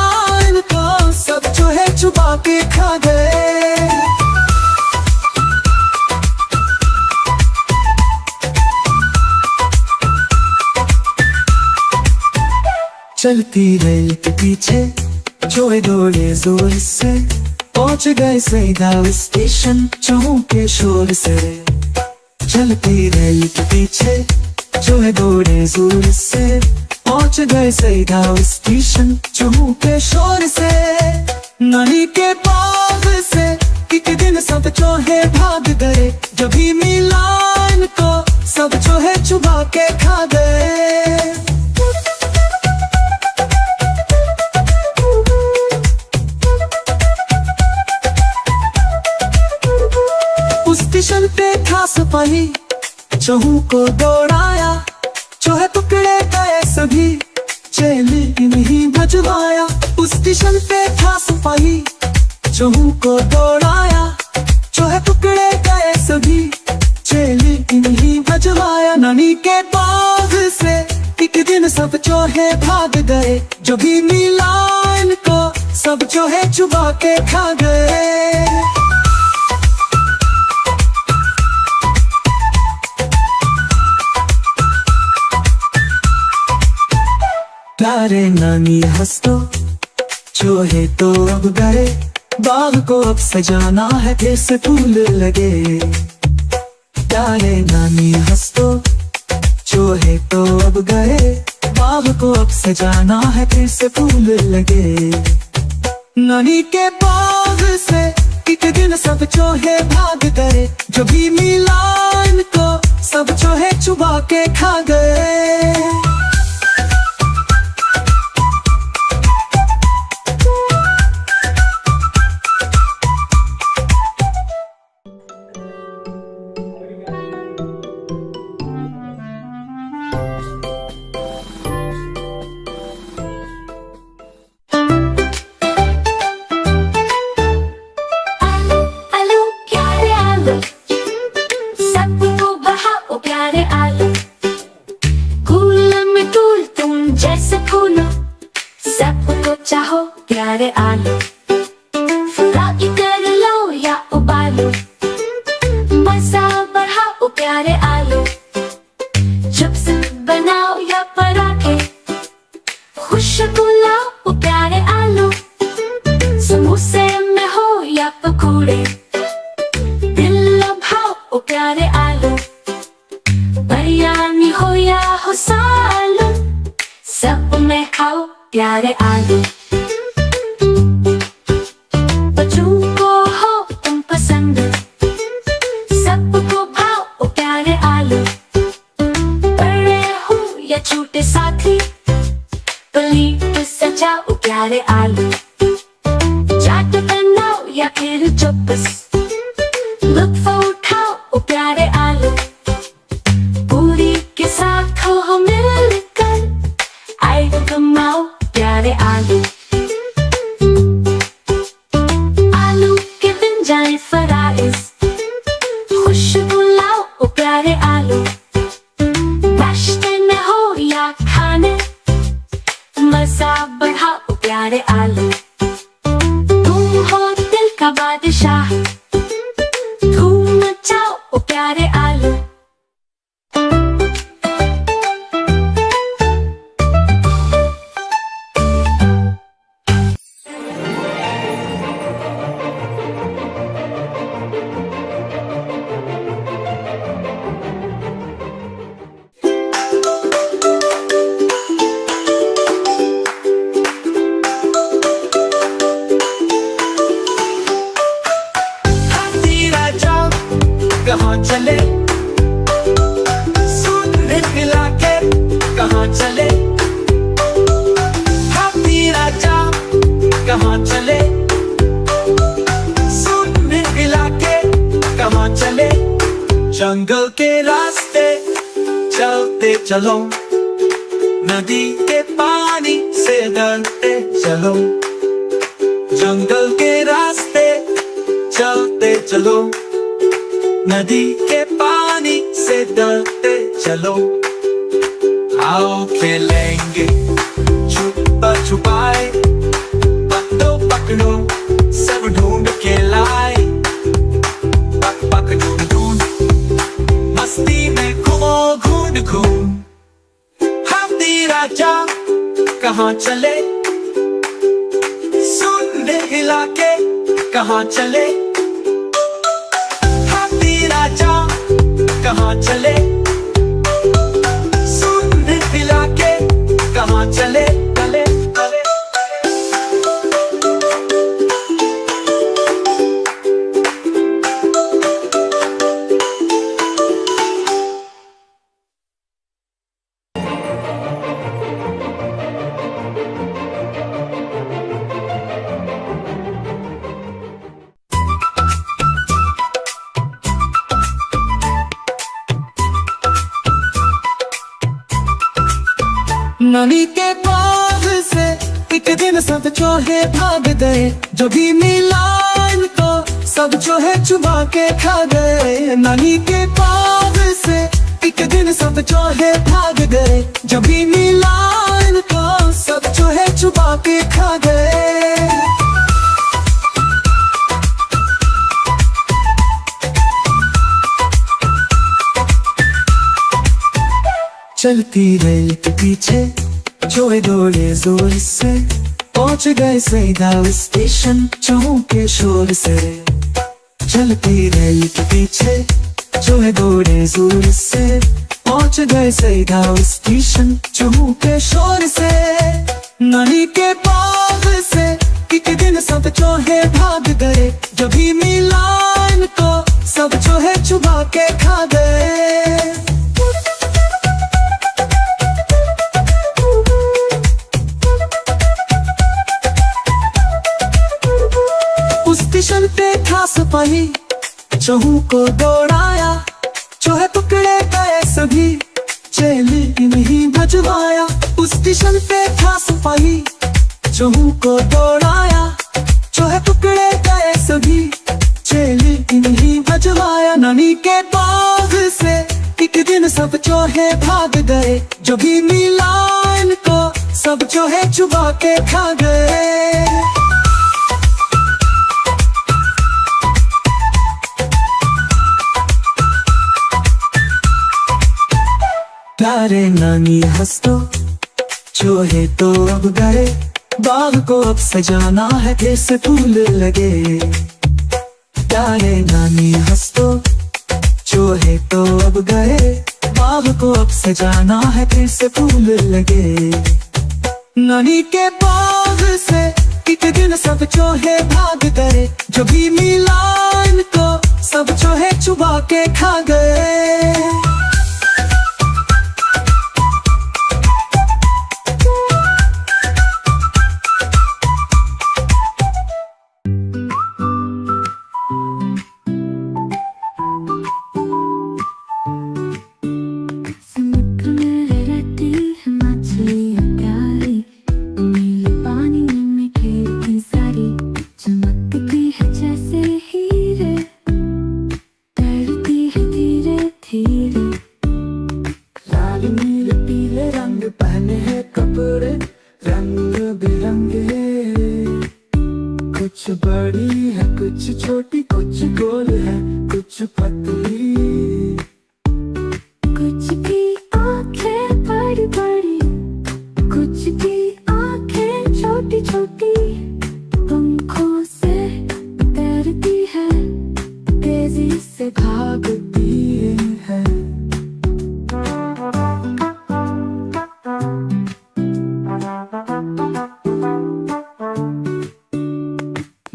इनको सब चूहे चुबा के खा गए। चलती रेल के पीछे चूहे दौड़े जोर से, पहुंच गए सीधा स्टेशन चूहों के शोर से। चलती रेल के पीछे चूहे दौड़े जोर से, पहुंच गए सीधा स्टेशन चूहों के शोर से। नानी के बाग से एक दिन सब चूहे भाग गए, जो भी मिला इनको सब चूहे चुबा के खा गए। स्टेशन पे था सिपाही, चूहों को दौड़ाया, चूहे पकड़े गए सभी, जेल नहीं भजवाया। उस स्टेशन पे था सिपाही, चूहों को दौड़ाया, चूहे पकड़े गए सभी, जेल नहीं भजवाया। नानी के बाग से एक दिन सब चूहे भाग गए, जो भी मिला इनको सब चूहे चुबा के खा गए। प्यारे नानी हंस तो चूहे तो अब गए, बाग को अब सजाना है फिर से फूल लगे। प्यारे नानी हंस तो चूहे तो अब गए, बाग को अब सजाना है फिर से फूल लगे। नानी के बाग से एक दिन सब चूहे भाग गए, जो भी मिला इनको सब चूहे चुबा के खा गए। आलू प्यारे आलू, सबको बहाओ प्यारे आलू। कूल में कूल तुम जैसे फूलो, सबको चाहो प्यारे आलू। फ्राई कर लो या उबालो, मजा बढ़ाओ प्यारे आलू। चिप्स बनाओ या पराठे, खुशबू लाओ प्यारे आलू। समोसे में हो या पकौड़े, दिल लभाओ प्यारे आलू। बिरयानी हो या हो सालन, सब में खाओ प्यारे आलू। बच्चों को हो तुम पसंद, सबको भाओ प्यारे आलू। बड़े हो या छोटे साथी, प्लेट सजाओ प्यारे आलू। चाट बनाओ या फिर चौपस, लुत्फ उठाओ प्यारे आलू। पूरी के साथ हो मिलकर, आइटम आओ प्यारे आलू। आलू के बन जाए फराइज, खुशबू लाओ प्यारे आलू। नाश्ते में हो या खाने, मजा बढ़ाओ प्यारे आलू। तुम हो दिल का बादशाह, धूम मचाओ प्यारे आलू। हाथी राजा कहाँ चले, सूट खिला के कहाँ चले। हाथी राजा कहाँ चले, सूट खिला के कहाँ चले। जंगल के रास्ते चलते चलो, नदी के पानी से डरते चलो। जंगल के रास्ते चलते चलो, नदी के पानी से डरते चलो। आओ खेलेंगे छुपा छुपाए, पकड़ो पकड़ो सब ढूंढ के लाए। पक पक ढूंढ ढूंढ मस्ती में घूमो घूम घूम। हाथी राजा कहाँ चले, सूंड हिला के कहाँ चले। हाथी राजा कहाँ चले, सूंड हिला के कहाँ चले। चले चले नानी के बाग से एक दिन सब चूहे भाग गए, जो भी मिला इनको सब चूहे चुबा के खा गए। नानी के बाग से एक दिन सब चूहे भाग गए, जो भी मिला इनको सब चूहे चुबा के खा गए। चलती रेल के पीछे चोहे दौड़े जोर से पहुंच गए सीधा स्टेशन चहु के शोर से चलती रेल के पीछे चोहे दौड़े जोर से पहुंच गए सीधा स्टेशन चहु के शोर से नानी के बाग से एक दिन सब चोहे भाग गए जब भी मिला इनको सब चोहे चुबा के खा गए। उस स्टेशन पे था सिपाही चहु को दौड़ाया चोहे पकड़े गए सभी जेल नहीं भजवाया। उस स्टेशन पे था सिपाही चहु को दौड़ाया चोहे पकड़े गए सभी जेल नहीं भजवाया। नानी के बाग से एक दिन सब चोहे भाग गए जो भी मिला इनको सब चोहे चुबा के खा गए। प्यारे नानी हंस तो चोहे तो अब गए बाग को अब सजाना है फिर से फूल लगे। प्यारे नानी हंस तो चोहे तो अब गए बाग को अब सजाना है फिर से फूल लगे। नानी के बाग से एक दिन सब चोहे भाग गए जो भी मिला इनको सब चोहे चुबा के खा गए। कुछ बड़ी है कुछ छोटी कुछ गोल है कुछ पतली कुछ की आंखें बड़ी बड़ी कुछ की आंखें छोटी छोटी पंखों से तैरती है तेजी से भागती है।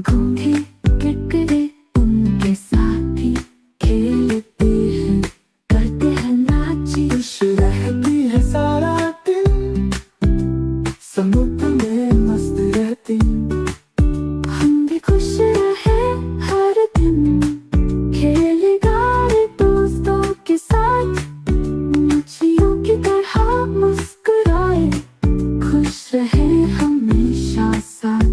गूंगे गिड़गिड़े उनके साथ ही खेलते हैं करते हैं नाची खुश रहती है सारा दिन समुद्र में मस्त रहती हम भी खुश रहे हर दिन खेले गाए दोस्तों के साथ मछलियों की तरह मुस्कुराए खुश रहे हमेशा साथ।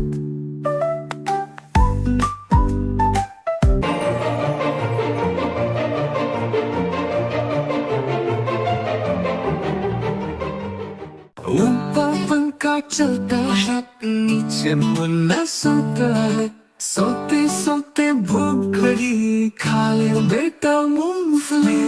ऊपर पंखा चलता है नीचे मुन्ना सोता है सोते सोते भूख लगी खा ले बेटा मूंगफली।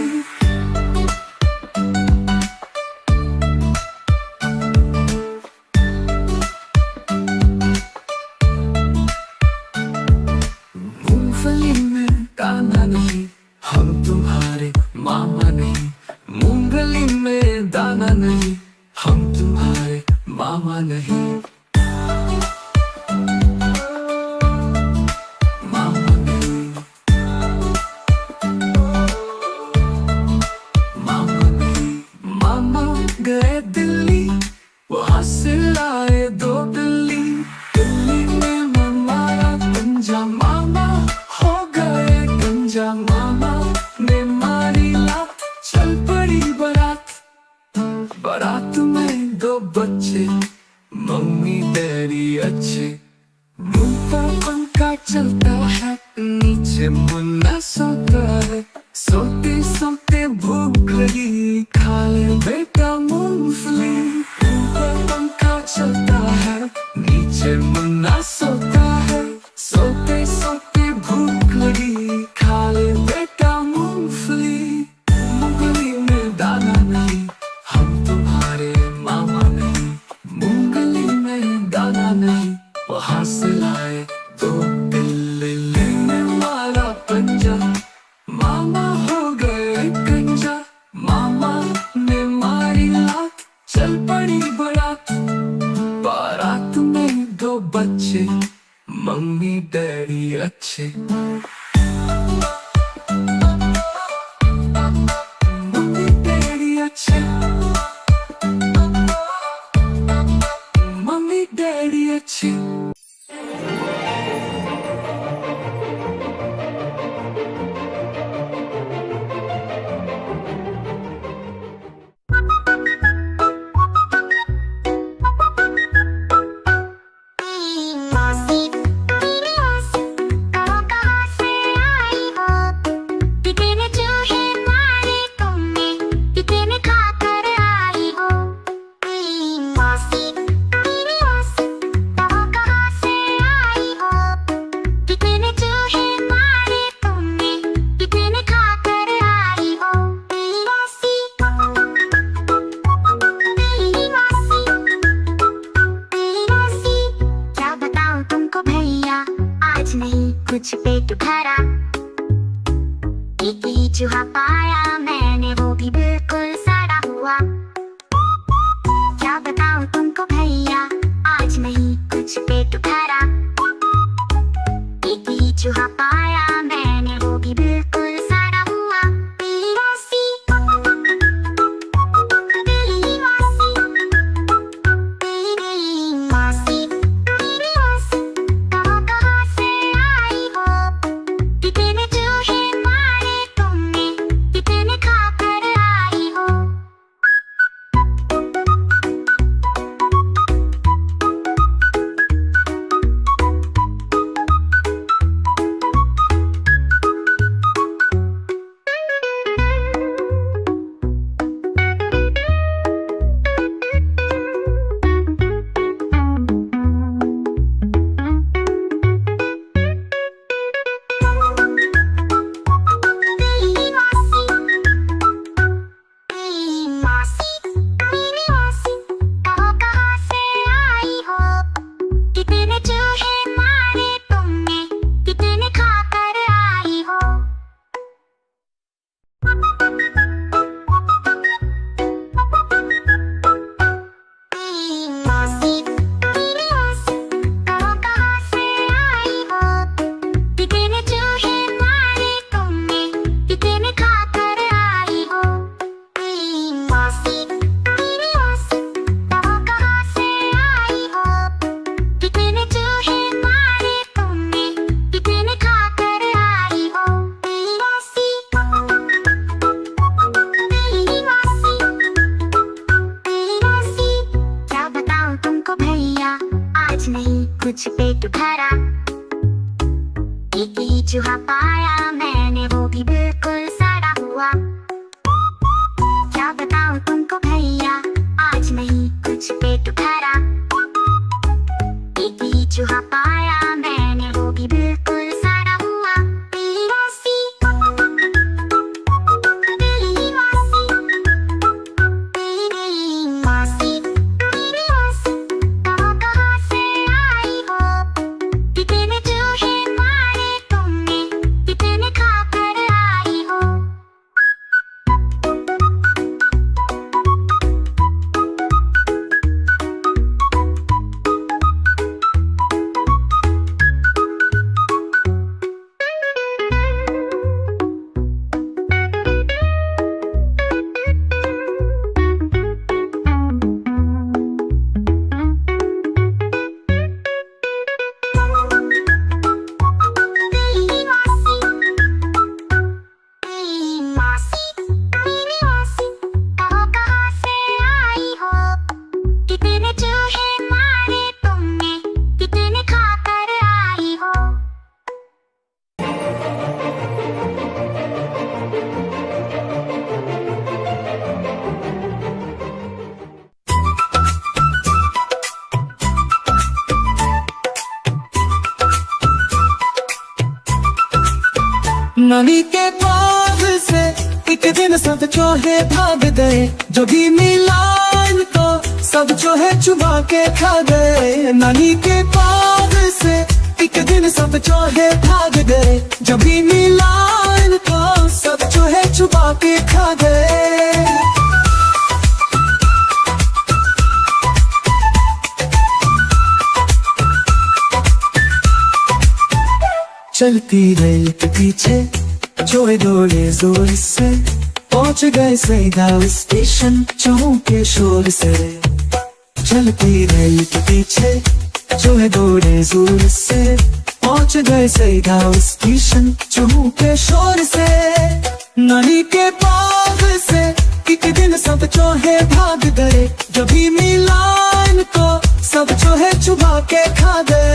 मूंगफली में दाना नहीं हम तुम्हारे मामा नहीं मूंगफली में दाना नहीं हम तुम्हारे मामा नहीं। मामा नहीं मामा नहीं। मामा गए दिल्ली वहां से लाए दो बिल्ली दिल्ली में मारा गंजा मामा हो गए गंजा मामा ने मारी लात चल पड़ी बारात बारात में दो बच्चे मम्मी डैडी अच्छे मुंह पर पंखा चलता है नीचे मुन्ना सोता है सोते सोते भूख लगी खा ले बेटा मूंगफली। मुंह पर पंखा चलता है नीचे मुन्ना सोता है सोते सोते भूख लगी खा ले बेटा मूंगफली। मूंगफली में दाना नहीं हम तुम्हारे मामा नहीं चल पड़ी बारात, बारात में 2 बच्चे, मम्मी डैडी अच्छे। मम्मी डैडी अच्छे, मम्मी डैडी अच्छे। कुछ पेट भरा, एक ही चूहा पाया मैंने, वो भी बिल्कुल सड़ा हुआ। क्या बताऊं तुमको भैया, आज नहीं कुछ पेट भरा, एक ही चूहा पाया मैंने, वो भी बिल्कुल सड़ा हुआ। कुछ पेट भरा, एक ही चूहा पाया मैंने, वो भी बिल्कुल सड़ा हुआ। क्या बताऊं तुमको भैया, आज नहीं कुछ पेट भरा, एक ही चूहा पाया मैंने, वो भी बिल्कुल सड़ा हुआ। नानी के बाग से एक दिन सब चूहे भाग गए, जो भी मिला इनको सब चूहे चुबा के खा गए। नानी के बाग से एक दिन सब चूहे भाग गए, जो भी मिला इनको सब चूहे चुबा के खा गए। चलती रेल के पीछे चोए दौड़े जोर से, पहुंच गए सही गाँव स्टेशन चौं के शोर से। चलती रेल के पीछे चोए दौड़े जोर से, पहुंच गए सही गाँव स्टेशन चौं के शोर से। नानी के बाग से एक दिन सब चूहे भाग गए, जब भी मिला इनको सब चूहे चुबा के खा गए।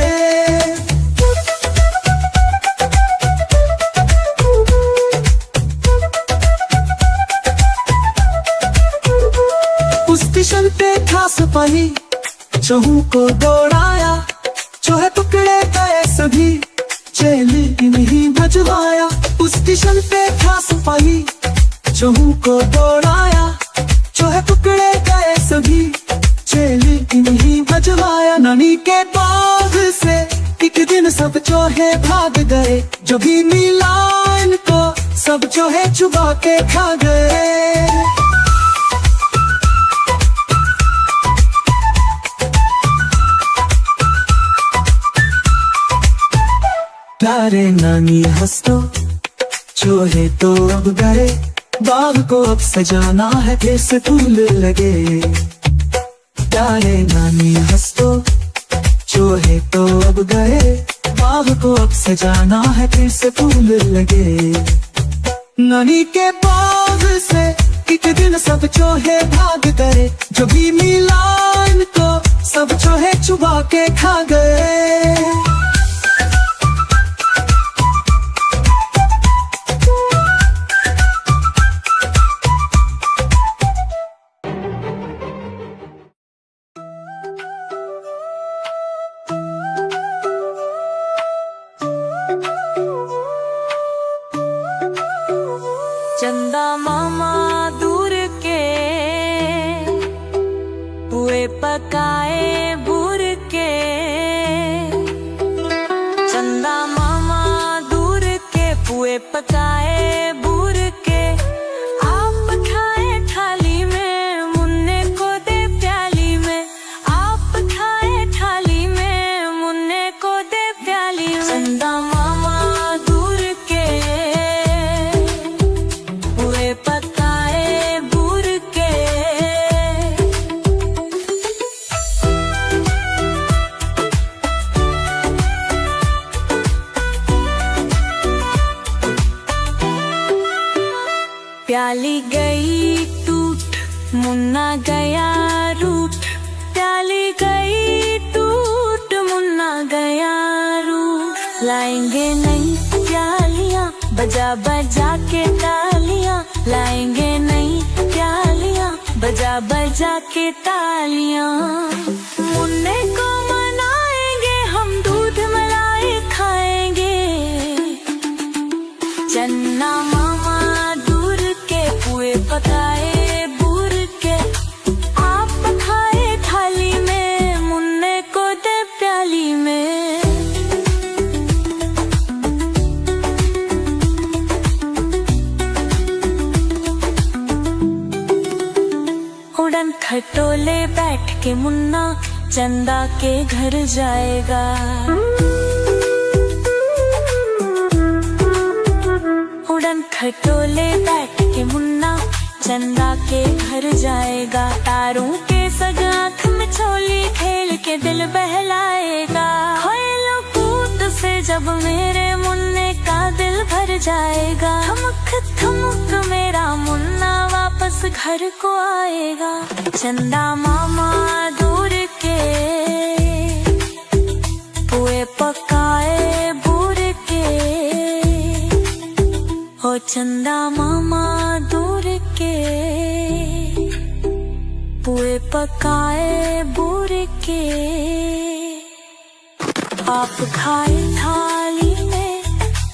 उस स्टेशन पे था सिपाही, चूहों को दौड़ाया, चूहे पकड़े गए सभी, जेल नहीं भजवाया। उस स्टेशन पे था सिपाही, चूहों को दौड़ाया, चूहे पकड़े गए सभी, जेल नहीं भजवाया। नानी के बाग से एक दिन सब चूहे भाग गए, जो भी मिला इनको सब चूहे चुबा के खा गए। प्यारे नानी हंस दो, चूहे तो अब गए, बाग को अब सजाना है फिर से फूल लगे। प्यारे नानी हंस दो, चूहे तो अब गए, बाग को अब सजाना है फिर से फूल लगे। नानी के बाग से एक दिन सब चूहे भाग गए, जो भी मिला इनको सब चूहे चुबा के खा गए। चंदा मामा दूर के पुए पकाए बूर के, चंदा मामा दूर के पुए पकाए बूर के। आप खाए थाली में, मुन्ने को दे प्याली में, आप खाए थाली में, मुन्ने को दे प्याली में। चंदा मामा दूर के पुए पकाए बूर के। प्याली गई टूट, मुन्ना गया रूठ, प्याली गई टूट, मुन्ना गया रूठ। लाएंगे नई प्यालियां, बजा बजा के तालियां, लाएंगे नई प्यालियां, बजा बजा के तालियां। मुन्ने को मनाएंगे हम, दूध मलाई खाएंगे। चन्ना मामा दूर के पुए पकाए बूर के, आप खाए थाली में, मुन्ने को दे प्याली में। उड़न खटोले बैठ के मुन्ना चंदा के घर जाएगा। उड़न खटोले बैठ के मुन्ना चंदा के घर जाएगा। तारों के सग आँख में छोली खेल के दिल बहलाएगा। खोलो कूद से जब मेरे मुन्ने का दिल भर जाएगा। थमक थमक मेरा मुन्ना वापस घर को आएगा। चंदा मामा दूर के पुए पकाए बूर के, ओ चंदा मामा दूर के पुए पकाए बूर के। आप खाए थाली में,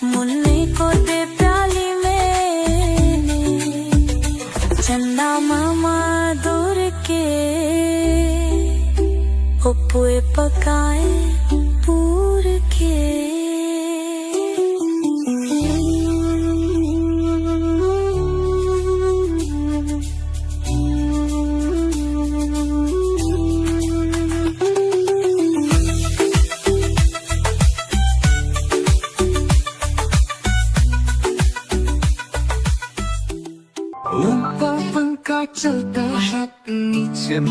मुन्ने को दे प्याली में। चंदा मामा दूर के ओ पुए पकाए बूर के।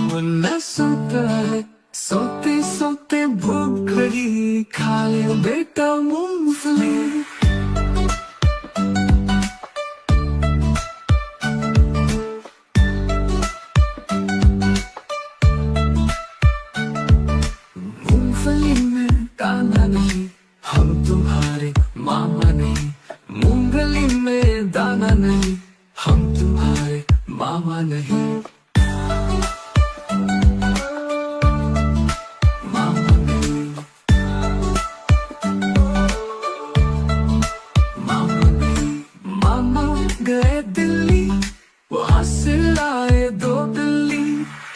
न सोता है, सोते सोते भूख लगी, खा ले बेटा मूंगफली। मूंगफली में दाना नहीं, हम तुम्हारे मामा नहीं। मूंगफली में दाना नहीं, हम तुम्हारे मामा नहीं। मामा नहीं, मामा नहीं। मामा गए दिल्ली, वहाँ से लाए 2 बिल्ली।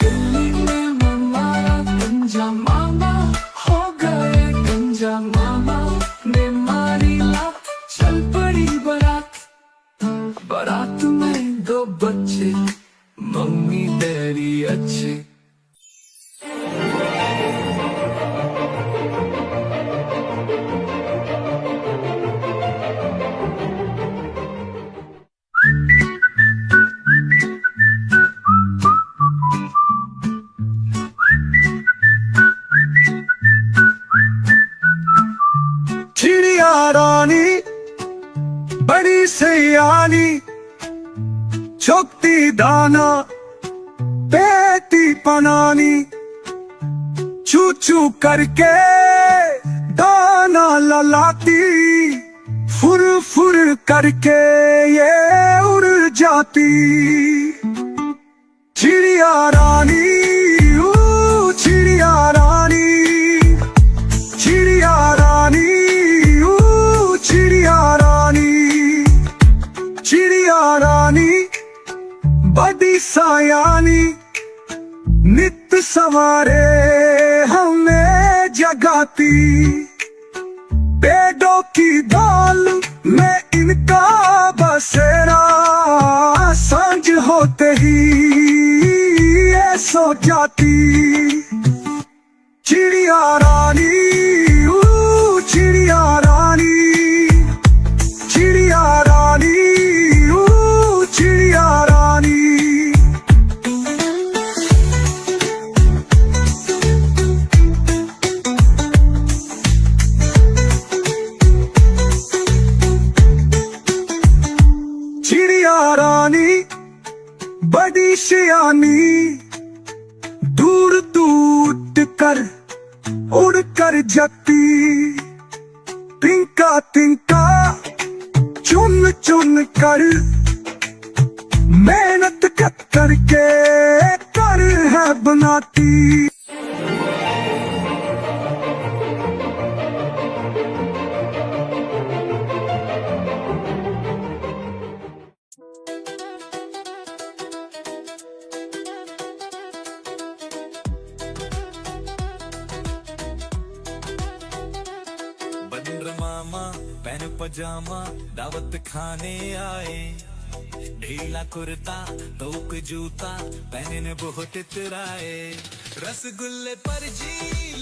दिल्ली में मारा गंजा, मामा हो गए गंजा। मामा ने मारी लात, चल पड़ी बारात। बारात में 2 बच्चे, मम्मी डैडी अच्छे। चिड़िया रानी बड़ी सयानी, चुगती दाना बेटी पनानी। चू चू करके दाना ललाती, फुर फुर करके ये उड़ जाती। चिड़िया रानी, ओ चिड़िया रानी, चिड़िया रानी, ओ चिड़िया रानी। चिड़िया रानी बड़ी सयानी, नित सवारे हमें जगाती। पेड़ों की दाल में इनका बसेरा, सांझ होते ही ये सो जाती। चिड़िया रानी, ओ चिड़िया रानी, चिड़िया रानी, ओ चिड़िया रानी। चिड़िया रानी बड़ी सयानी, दूर दूर कर उड़ कर जाती। तिनका तिनका चुन चुन कर मेहनत करके कर है बनाती। बंदर मामा पहन पजामा, दावत खाने आए। ढीला कुर्ता तोक जूता, पहने ने बहुत इतराए। रसगुल्ले पर जी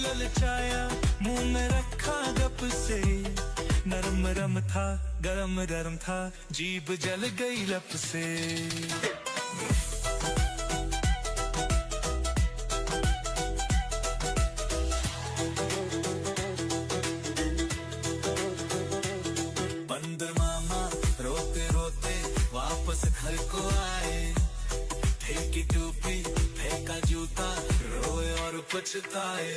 ललचाया, मुंह में रखा गप से। नरम नरम था गरम गरम था, जीभ जल गई लप से। बंदर मामा रोते रोते वापस घर को आए। फेंकी टोपी फेंका जूता, रोए और पछताए।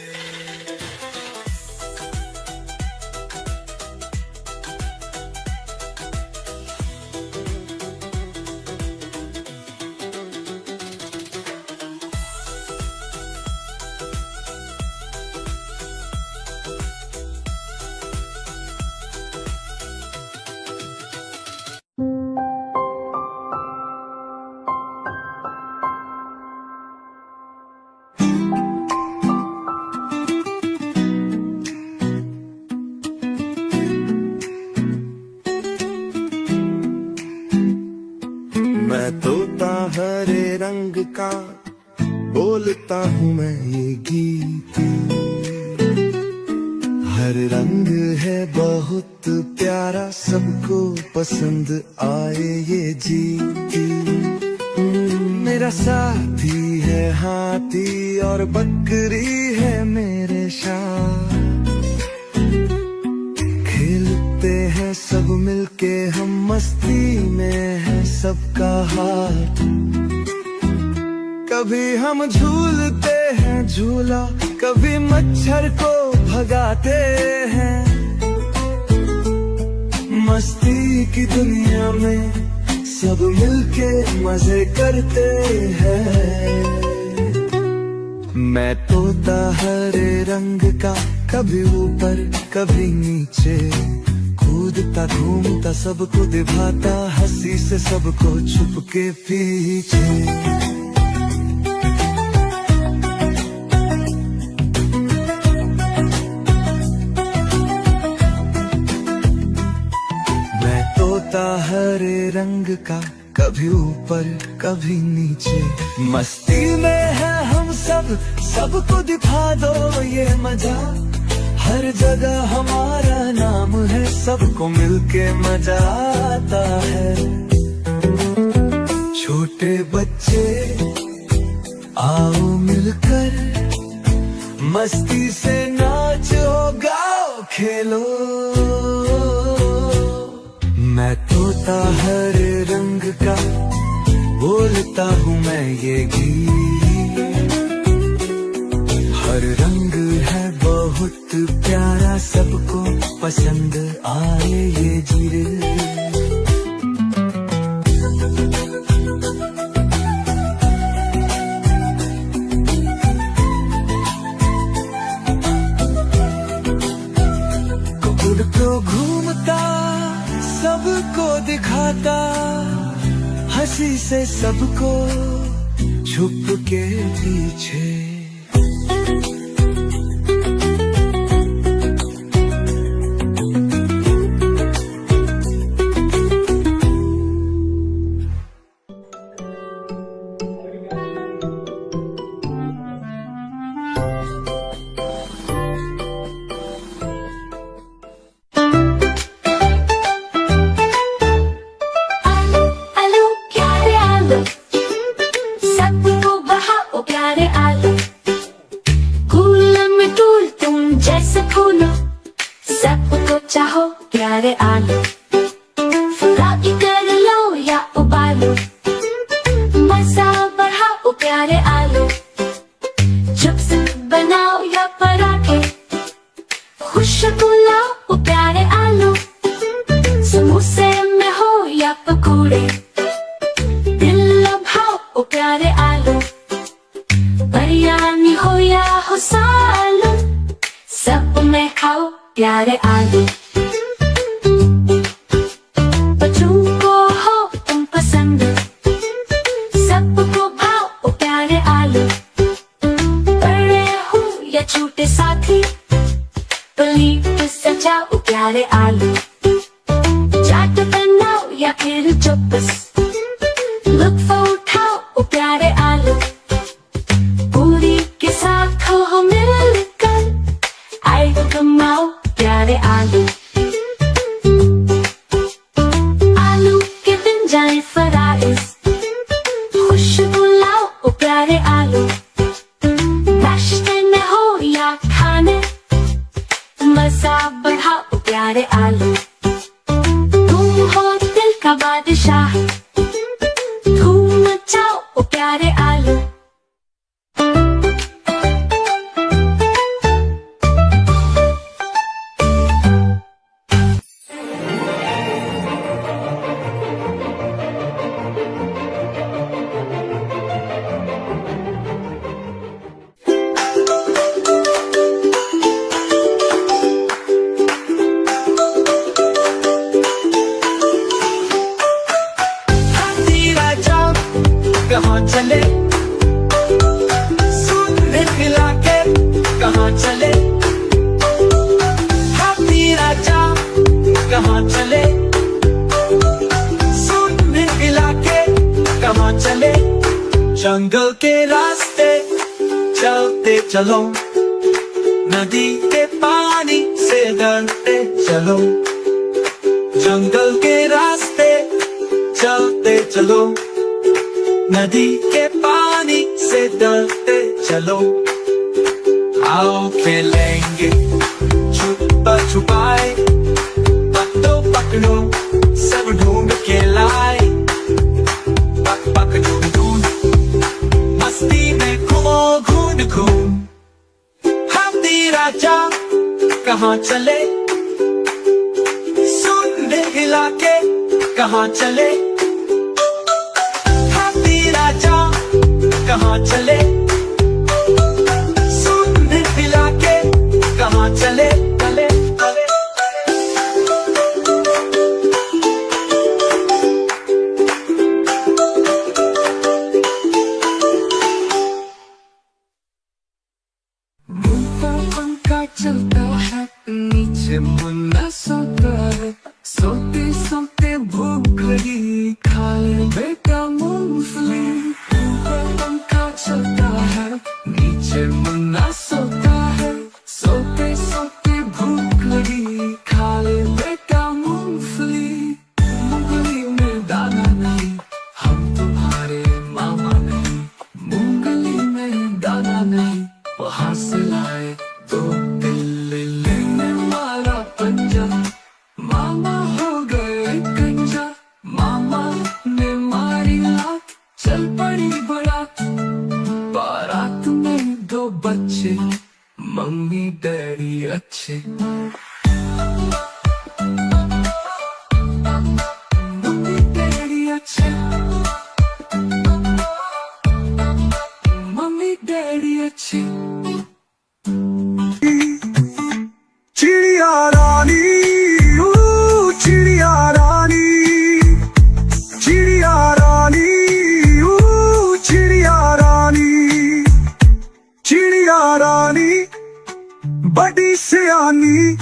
मैं तोता हरे रंग का, बोलता हूँ मैं ये गीत। हर रंग है बहुत प्यारा, सबको पसंद आए ये जीती। मेरा साथी है हाथी और बकरी है मेरे साथ। खेलते हैं सब मिलके हम, मस्ती में है सबका हाथ। कभी हम झूलते हैं झूला, कभी मच्छर को भगाते हैं। मस्ती की दुनिया में सब मिलके मजे करते हैं। मैं तोता हरे रंग का, कभी ऊपर कभी नीचे, कूदता घूमता सबको दिखाता, हंसी से सबको छुप के पीछे। हरे रंग का, कभी ऊपर कभी नीचे, मस्ती में है हम सब, सबको दिखा दो ये मजा। हर जगह हमारा नाम है, सबको मिलके मजा आता है। छोटे बच्चे आओ मिलकर, मस्ती से नाचो गाओ खेलो। मैं तोता हरे रंग का, बोलता हूँ मैं ये गीत। हर रंग है बहुत प्यारा, सबको पसंद आए ये जीरे। कुकुर को घूमता सबको दिखाता, हंसी से सबको छुप के पीछे। चाहो प्यारे आलू, फ्राई कर लो या उबालो, मजा बढ़ाओ प्यारे आलू। चिप्स बनाओ या पराठे, खुशबू लाओ प्यारे आलू। समोसे में हो या पकौड़े, दिल लभाओ प्यारे आलू। बिरयानी हो या हो सालन, सब में खाओ प्यारे आलू। बच्चों को हो तुम पसंद, सबको भाओ प्यारे आलू। बड़े हो या छोटे साथी, प्लेट सजाओ प्यारे आलू। चाट बनाओ या फिर चॉप्स, लुत्फ उठाओ प्यारे आलू। पूरी के साथ हो मिलकर, आए कमाओ प्यारे आलू। आलू के बन जाए फराइज, खुशबू लाओ प्यारे आलू। नाश्ते में हो या खाने, मजा बढ़ाओ प्यारे आलू। तुम हो दिल का बादशाह, धूम मचाओ प्यारे आलू। कहाँ चले सूट खिला के, कहाँ चले हाथी राजा, कहाँ चले सूट खिला के, कहाँ चले। जंगल के रास्ते चलते चलो, नदी के पानी से डरते चलो। जंगल के रास्ते चलते चलो, नदी के पानी से डरते चलो, आओ खेलेंगे छुपा छुपाए, पकड़ो पकड़ो सब ढूंढ के लाए, पक पक ढूंढ ढूंढ मस्ती में घूमो घूम घूम। हम राजा कहाँ चले, सुन हिला के कहाँ चले, हम राजा कहाँ चले, सुन हिला के कहाँ चले चले चले। ऊपर पंखा चलता है, नीचे मुन्ना सोता है, सोते सोते भूख लगी, खा ले बेटा मूंगफली। ऊपर पंखा चलता है, नीचे मुन्ना सोता है, सोते सोते भूख लगी, खा ले बेटा मूंगफली। मूंगफली में दाना नहीं, हम तुम्हारे मामा नहीं, मूंगफली में दाना नहीं, वहाँ से लाए तो दिल्ली लेने वाला पंजा, मामा हो गए कंजा, मामा ने मारी लात, चल पड़ी बारात, बारात में दो बच्चे, मम्मी डैडी अच्छे, मम्मी डैडी अच्छे, मम्मी डैडी अच्छे। चिड़िया रानी, ओ चिड़िया रानी, चिड़िया रानी, ओ चिड़िया रानी, चिड़िया रानी बड़ी सियानी,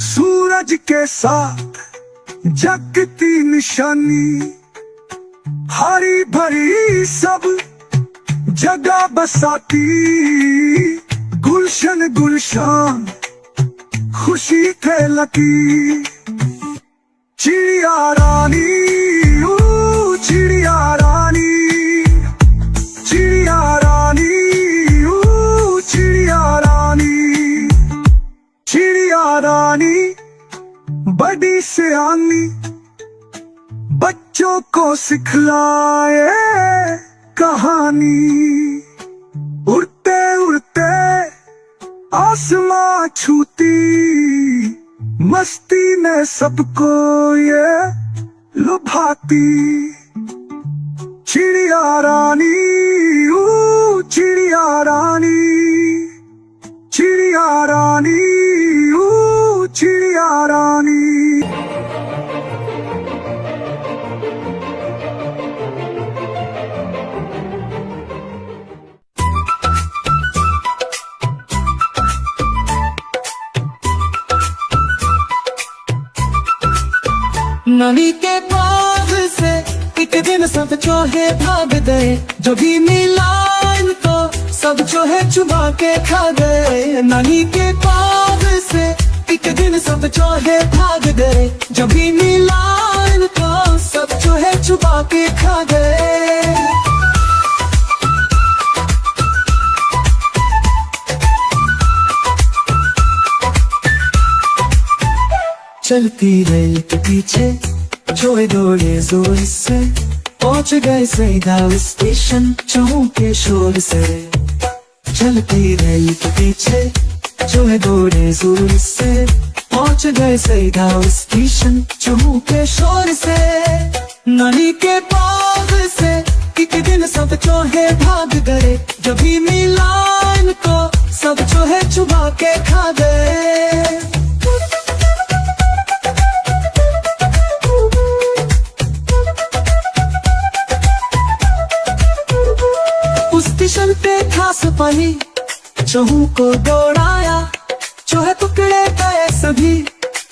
सूरज के साथ जगती निशानी, हरी भरी सब जगह बसाती, गुलशन गुलशान खुशी फैलती। चिड़िया रानी, ओ चिड़िया रानी, चिड़िया रानी, ओ चिड़िया रानी, चिड़िया रानी बड़ी सियानी, बच्चों को सिखलाए कहानी, उड़ते उड़ते आसमां छूती, मस्ती में सबको ये लुभाती। चिड़िया रानी, ओ चिड़िया रानी, चिड़िया रानी, ओ चिड़िया रानी। नानी के बाग से एक दिन सब चूहे भाग गए, जो भी मिला इनको सब चूहे चुबा के खा गए। नानी के बाग से एक दिन सब चूहे भाग गए, जो भी मिला इनको सब चूहे चुबा के खा गए। चलती रेल के पीछे चूहे दौड़े जोर से, पहुंच गए सीधा स्टेशन चूहों के शोर से। चलती रेल के पीछे चूहे दौड़े जोर से, पहुंच गए सीधा स्टेशन चूहों के शोर से। नानी के बाग से एक दिन सब चूहे भाग गए, जब भी मिला इनको सब चूहे चुबा के खा गए। स्टेशन पे था सिपाही, चूहों को दौड़ाया, चूहे पकड़े गए सभी,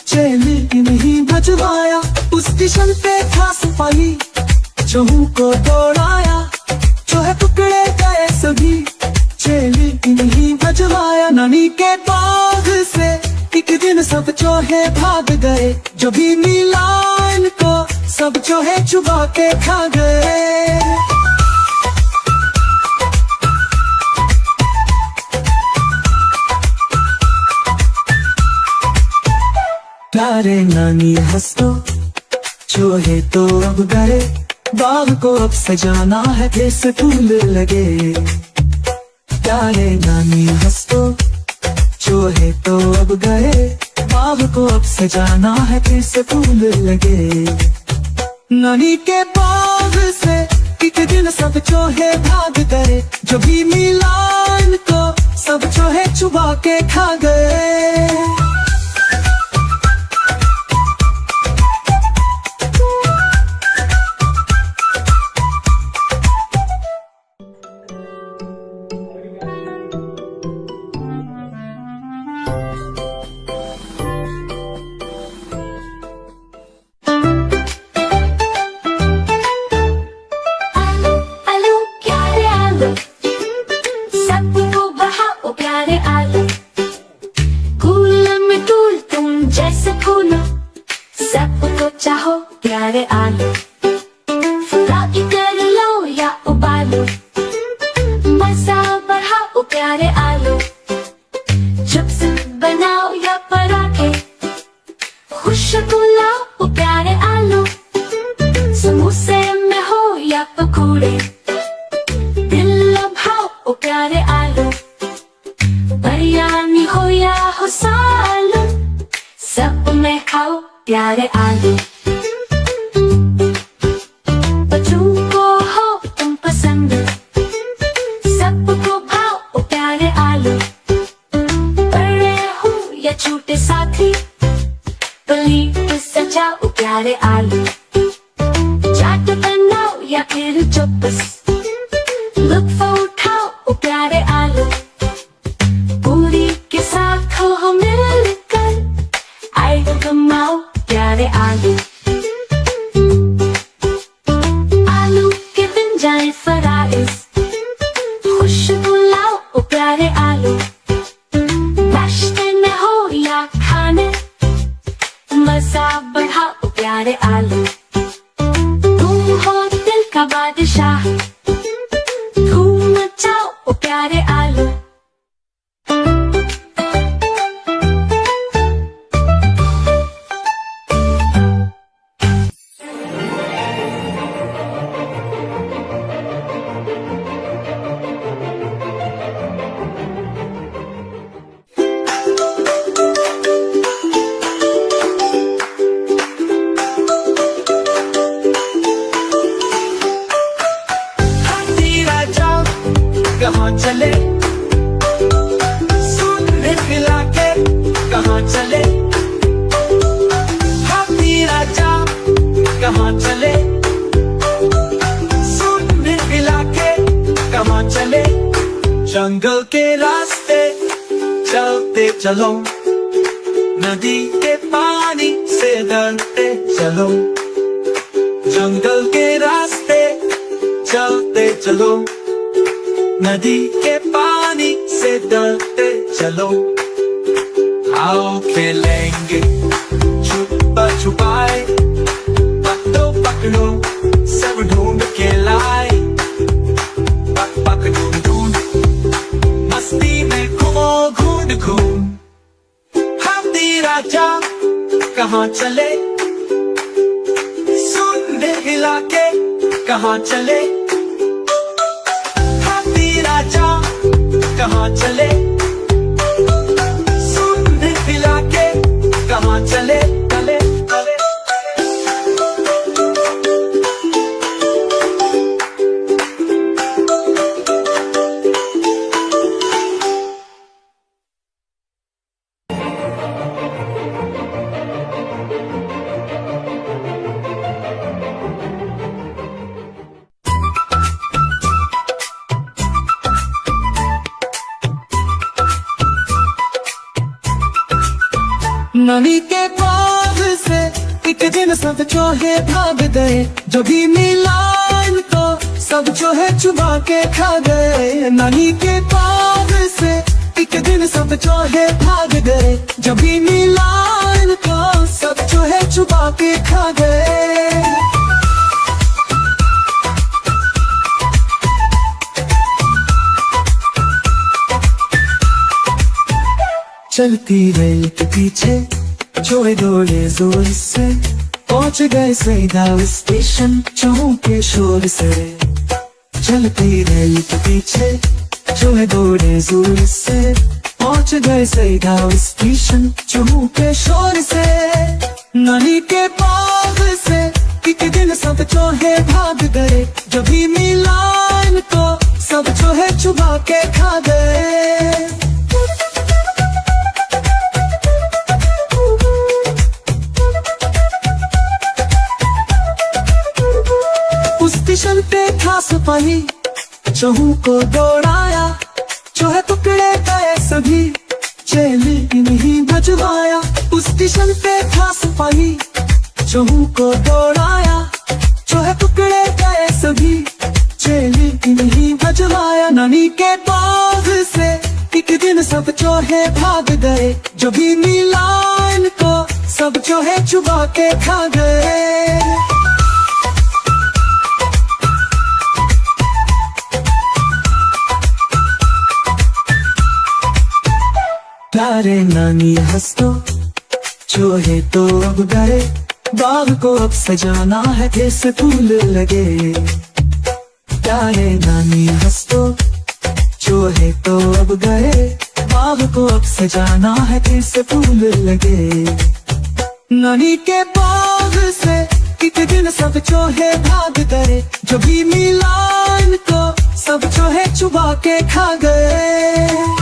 जेल नहीं भजवाया। उस स्टेशन पे था सिपाही, चूहों को दौड़ाया, चूहे पकड़े गए सभी, जेल नहीं भजवाया। नानी के बाग से एक दिन सब चूहे भाग गए, जो भी मिला इनको सब चूहे चुबा के खा गए। प्यारे नानी हंस तो चूहे तो अब गए, बाग को अब सजाना है जैसे फूल लगे। प्यारे नानी हंस तो चूहे तो अब गए, बाग को अब सजाना है जैसे फूल लगे। नानी के बाग से एक दिन सब चूहे भाग गए, जो भी मिला इनको सब चूहे चुबा के खा गए। आलू आलू प्यारे आलू, सबको बहाओ प्यारे आलू। कूल में तूल तुम जैसे फूलो, सबको चाहो प्यारे आलू। फ्राई कर लो या उबालो, मजा बढ़ाओ प्यारे आलू। चिप्स बनाओ या पराठे, खुशबू लाओ प्यारे आलू। समोसे में हो या पकौड़े, दिल लभाओ प्यारे आलू। बिरयानी हो या हो सालन, सब में खाओ प्यारे आलू। बच्चों को हो तुम पसंद, सबको भाओ प्यारे आलू। बड़े हो या छोटे साथी, प्लेट सजाओ प्यारे आलू। चाट बनाओ या फिर चौपस, लुत्फ उठाओ प्यारे आलू। पूरी के साथ हो मिलकर, आए कमाओ प्यारे आलू। आलू के बन जाए फराइज, खुशबू लाओ प्यारे आलू। नाश्ते में हो या खाने, मजा बढ़ाओ प्यारे आलू। तुम हो दिल का बादशाह, धूम मचाओ प्यारे आलू। हाथी राजा कहाँ चले, सूंड खिला के कहाँ चले। हाथी राजा कहाँ चले, सूंड खिला के कहाँ चले। जंगल के रास्ते चलते चलो, नदी के पानी से डरते चलो। जंगल के रास्ते चलते चलो, नदी के पानी से डरते चलो। आओ खेलेंगे छुपा छुपाए, पकड़ो पकड़ो सब ढूंढ के लाए। पक पक ढूंढ ढूंढ मस्ती में घूमो घूम घूम। हाथी राजा कहाँ चले, सूंड हिला के कहाँ चले। हाथी राजा कहाँ चले, सूंड हिला के कहाँ चले। चले चले नानी के बाग से एक दिन सब चूहे भाग गए, जो भी मिला इनको सब चूहे चुबा के खा गए। नानी के बाग से एक दिन सब चूहे भाग गए, जो भी मिला इनको सब चूहे चुबा के खा गए। चलती रेल के पीछे चोए दौड़े जोर से पहुंच गए सीधा स्टेशन चहु के शोर से चलती रेल के पीछे चोए दौड़े जोर से पहुंच गए सीधा स्टेशन चहु के शोर से नानी के बाग से एक दिन सब चोहे भाग गए जब भी मिला इनको सब चोहे चुबा के खा गए। उस स्टेशन पे था सिपाही चहु को दौड़ाया चोहे टुकड़े गए सभी जेल नहीं भजवाया। उस स्टेशन पे था सिपाही चहु को दौड़ाया चोहे टुकड़े गए सभी जेल नहीं भजवाया। नानी के बाग से एक दिन सब चोहे भाग गए जो भी मिला इनको सब चोहे चुबा के खा गए। प्यारे नानी हंस तो चोहे तो अब गए बाग को अब सजाना है जैसे फूल लगे। प्यारे नानी हंस तो चोहे तो अब गए बाग को अब सजाना है जैसे फूल लगे। नानी के बाग से एक दिन सब चोहे भाग गए जो भी मिला इनको सब चोहे चुबा के खा गए।